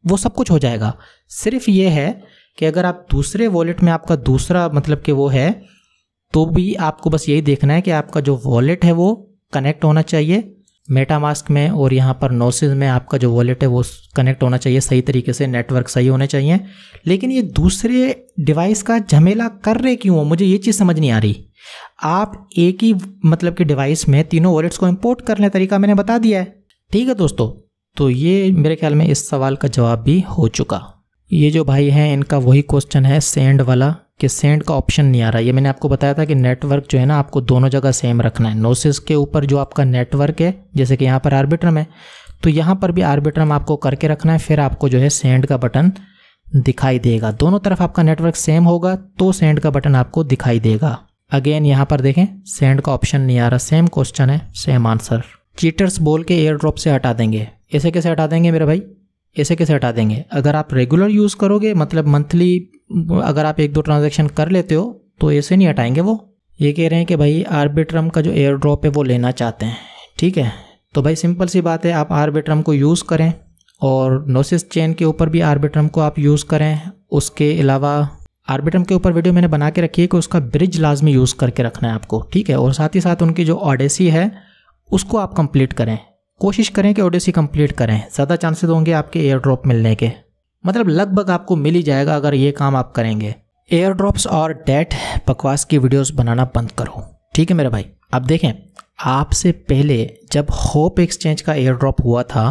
A: वो सब कुछ हो जाएगा। सिर्फ ये है कि अगर आप दूसरे वॉलेट में आपका दूसरा मतलब कि वो है, तो भी आपको बस यही देखना है कि आपका जो वॉलेट है वो कनेक्ट होना चाहिए मेटामास्क में, और यहाँ पर नोसिस में आपका जो वॉलेट है वो कनेक्ट होना चाहिए सही तरीके से, नेटवर्क सही होने चाहिए। लेकिन ये दूसरे डिवाइस का झमेला कर रहे क्यों हो, मुझे ये चीज़ समझ नहीं आ रही। आप एक ही मतलब कि डिवाइस में तीनों वॉलेट्स को इंपोर्ट करने तरीका मैंने बता दिया है, ठीक है दोस्तों। तो ये मेरे ख्याल में इस सवाल का जवाब भी हो चुका। ये जो भाई हैं इनका वही क्वेश्चन है सेंड वाला, कि सेंड का ऑप्शन नहीं आ रहा। ये मैंने आपको बताया था कि नेटवर्क जो है ना आपको दोनों जगह सेम रखना है। नोसिस के ऊपर जो आपका नेटवर्क है, जैसे कि यहाँ पर आर्बिट्रम है, तो यहाँ पर भी आर्बिट्रम आपको करके रखना है, फिर आपको जो है सेंड का बटन दिखाई देगा। दोनों तरफ आपका नेटवर्क सेम होगा तो सेंड का बटन आपको दिखाई देगा। अगेन यहाँ पर देखें सेंड का ऑप्शन नहीं आ रहा, सेम क्वेश्चन है सेम आंसर। चीटर्स बोल के एयर ड्रॉप से हटा देंगे, ऐसे कैसे हटा देंगे मेरे भाई, ऐसे कैसे हटा देंगे? अगर आप रेगुलर यूज़ करोगे, मतलब मंथली अगर आप 1-2 ट्रांजैक्शन कर लेते हो तो ऐसे नहीं हटाएंगे वो। ये कह रहे हैं कि भाई आर्बिट्रम का जो एयर ड्रॉप है वो लेना चाहते हैं, ठीक है। तो भाई सिंपल सी बात है, आप आर्बिट्रम को यूज़ करें और नोसिस चेन के ऊपर भी आर्बिट्रम को आप यूज़ करें। उसके अलावा आर्बिट्रम के ऊपर वीडियो मैंने बना के रखी है कि उसका ब्रिज लाजमी यूज़ करके रखना है आपको, ठीक है। और साथ ही साथ उनकी जो ओडेसी है उसको आप कंप्लीट करें, कोशिश करें कि ओडेसी कंप्लीट करें, ज़्यादा चांसेस होंगे आपके एयर ड्रॉप मिलने के। मतलब लगभग आपको मिल ही जाएगा अगर ये काम आप करेंगे। एयर ड्रॉप्स और डेट बकवास की वीडियोस बनाना बंद करो, ठीक है मेरे भाई। अब देखें, आपसे पहले जब होप एक्सचेंज का एयर ड्रॉप हुआ था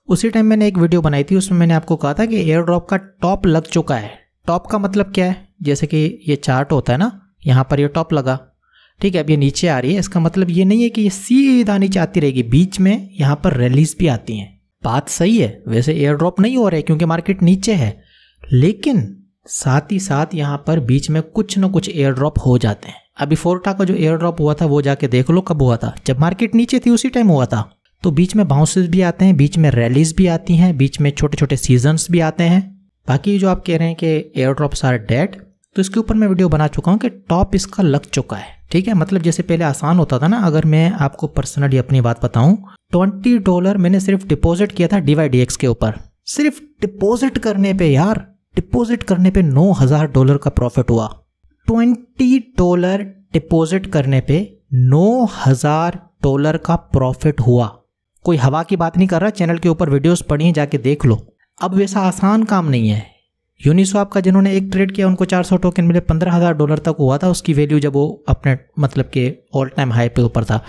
A: उसी टाइम मैंने एक वीडियो बनाई थी, उसमें मैंने आपको कहा था कि एयर ड्रॉप का टॉप लग चुका है। टॉप का मतलब क्या है, जैसे कि ये चार्ट होता है ना, यहाँ पर ये टॉप लगा, ठीक है। अब ये नीचे आ रही है, इसका मतलब ये नहीं है कि ये सीधा नीचे आती रहेगी, बीच में यहाँ पर रैलीज भी आती हैं। बात सही है, वैसे एयर ड्रॉप नहीं हो रहा है क्योंकि मार्केट नीचे है, लेकिन साथ ही साथ यहाँ पर बीच में कुछ ना कुछ एयर ड्रॉप हो जाते हैं। अभी फोर्टा का जो एयर ड्रॉप हुआ था वो जाके देख लो कब हुआ था, जब मार्केट नीचे थी उसी टाइम हुआ था। तो बीच में बाउंसेस भी आते हैं, बीच में रैलीज भी आती हैं, बीच में छोटे छोटे सीजन्स भी आते हैं। बाकी जो आप कह रहे हैं कि एयर ड्रॉप्स आर डेड, तो इसके ऊपर मैं वीडियो बना चुका हूँ कि टॉप इसका लग चुका है, ठीक है। मतलब जैसे पहले आसान होता था ना, अगर मैं आपको पर्सनली अपनी बात बताऊं, $20 मैंने सिर्फ डिपॉजिट किया था DYDX के ऊपर। सिर्फ डिपॉजिट करने पे यार डिपॉजिट करने पे $9,000 का प्रॉफिट हुआ। $20 डिपॉजिट करने पे $9,000 का प्रॉफिट हुआ। कोई हवा की बात नहीं कर रहा, चैनल के ऊपर वीडियोस पड़ी हैं, जाके देख लो। अब वैसा आसान काम नहीं है। यूनिस्वैप का जिन्होंने एक ट्रेड किया उनको 400 टोकन मिले, $15,000 तक हुआ था उसकी वैल्यू जब वो अपने मतलब के ऑल टाइम हाई पे ऊपर था।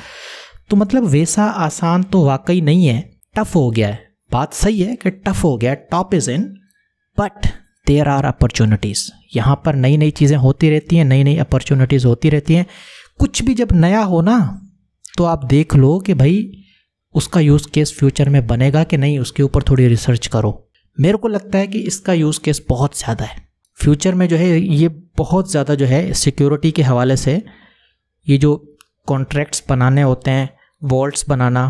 A: तो मतलब वैसा आसान तो वाकई नहीं है, टफ हो गया है। बात सही है कि टफ हो गया है, top is in, but there are opportunities. यहाँ पर नई नई चीज़ें होती रहती हैं, नई नई अपॉर्चुनिटीज़ होती रहती हैं। कुछ भी जब नया हो ना तो आप देख लो कि भाई उसका यूज़ केस फ्यूचर में बनेगा कि नहीं, उसके ऊपर थोड़ी रिसर्च करो। मेरे को लगता है कि इसका यूज़ केस बहुत ज़्यादा है फ्यूचर में, जो है ये बहुत ज़्यादा जो है सिक्योरिटी के हवाले से, ये जो कॉन्ट्रैक्ट्स बनाने होते हैं, वॉल्ट्स बनाना,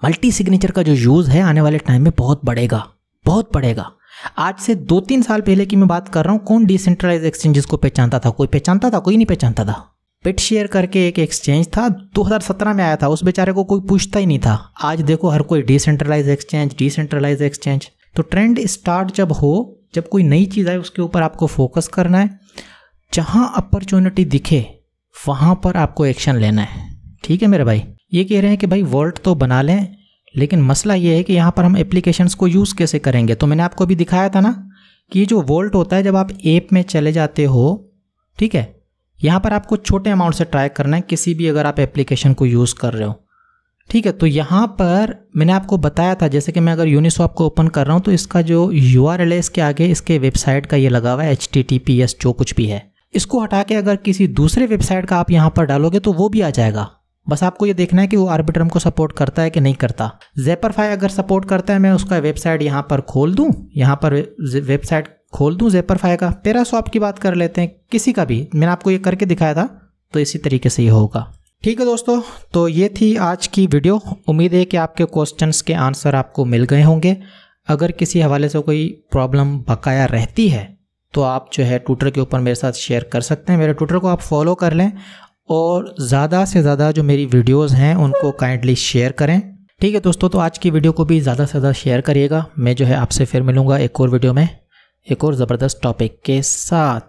A: मल्टी सिग्नेचर का जो यूज़ है आने वाले टाइम में बहुत बढ़ेगा, बहुत बढ़ेगा। आज से 2-3 साल पहले की मैं बात कर रहा हूँ, कौन डिसेंट्रलाइज एक्सचेंजेस को पहचानता था? कोई पहचानता था? कोई नहीं पहचानता था। बिटशेयर करके एक एक्सचेंज था, 2017 में आया था, उस बेचारे को कोई पूछता ही नहीं था। आज देखो हर कोई डिसेंट्रलाइज एक्सचेंज, डिसेंट्रलाइज एक्सचेंज। तो ट्रेंड स्टार्ट जब हो, जब कोई नई चीज़ आए उसके ऊपर आपको फोकस करना है। जहाँ अपॉर्चुनिटी दिखे वहाँ पर आपको एक्शन लेना है, ठीक है मेरे भाई। ये कह रहे हैं कि भाई वॉल्ट तो बना लें, लेकिन मसला ये है कि यहाँ पर हम एप्लीकेशंस को यूज़ कैसे करेंगे। तो मैंने आपको अभी दिखाया था ना कि ये जो वॉल्ट होता है, जब आप ऐप में चले जाते हो, ठीक है, यहाँ पर आपको छोटे अमाउंट से ट्राई करना है किसी भी अगर आप एप्लीकेशन को यूज़ कर रहे हो, ठीक है। तो यहाँ पर मैंने आपको बताया था, जैसे कि मैं अगर यूनिस्वैप को ओपन कर रहा हूँ तो इसका जो URL है इसके आगे इसके वेबसाइट का ये लगा हुआ है HTTPS जो कुछ भी है। इसको हटा के अगर किसी दूसरे वेबसाइट का आप यहाँ पर डालोगे तो वो भी आ जाएगा। बस आपको ये देखना है कि वो आर्बिट्रम को सपोर्ट करता है कि नहीं करता। ज़ेपरफाई अगर सपोर्ट करता है, मैं उसका वेबसाइट यहाँ पर खोल दूँ, यहाँ पर वेबसाइट खोल दूँ ज़ेपरफाई का। पैरास्वैप की बात कर लेते हैं, किसी का भी, मैंने आपको ये करके दिखाया था, तो इसी तरीके से ये होगा। ठीक है दोस्तों, तो ये थी आज की वीडियो। उम्मीद है कि आपके क्वेश्चंस के आंसर आपको मिल गए होंगे। अगर किसी हवाले से कोई प्रॉब्लम बकाया रहती है तो आप जो है ट्विटर के ऊपर मेरे साथ शेयर कर सकते हैं। मेरे ट्विटर को आप फॉलो कर लें और ज़्यादा से ज़्यादा जो मेरी वीडियोज़ हैं उनको काइंडली शेयर करें। ठीक है दोस्तों, तो आज की वीडियो को भी ज़्यादा से ज़्यादा शेयर करिएगा। मैं जो है आपसे फिर मिलूँगा एक और वीडियो में एक और ज़बरदस्त टॉपिक के साथ।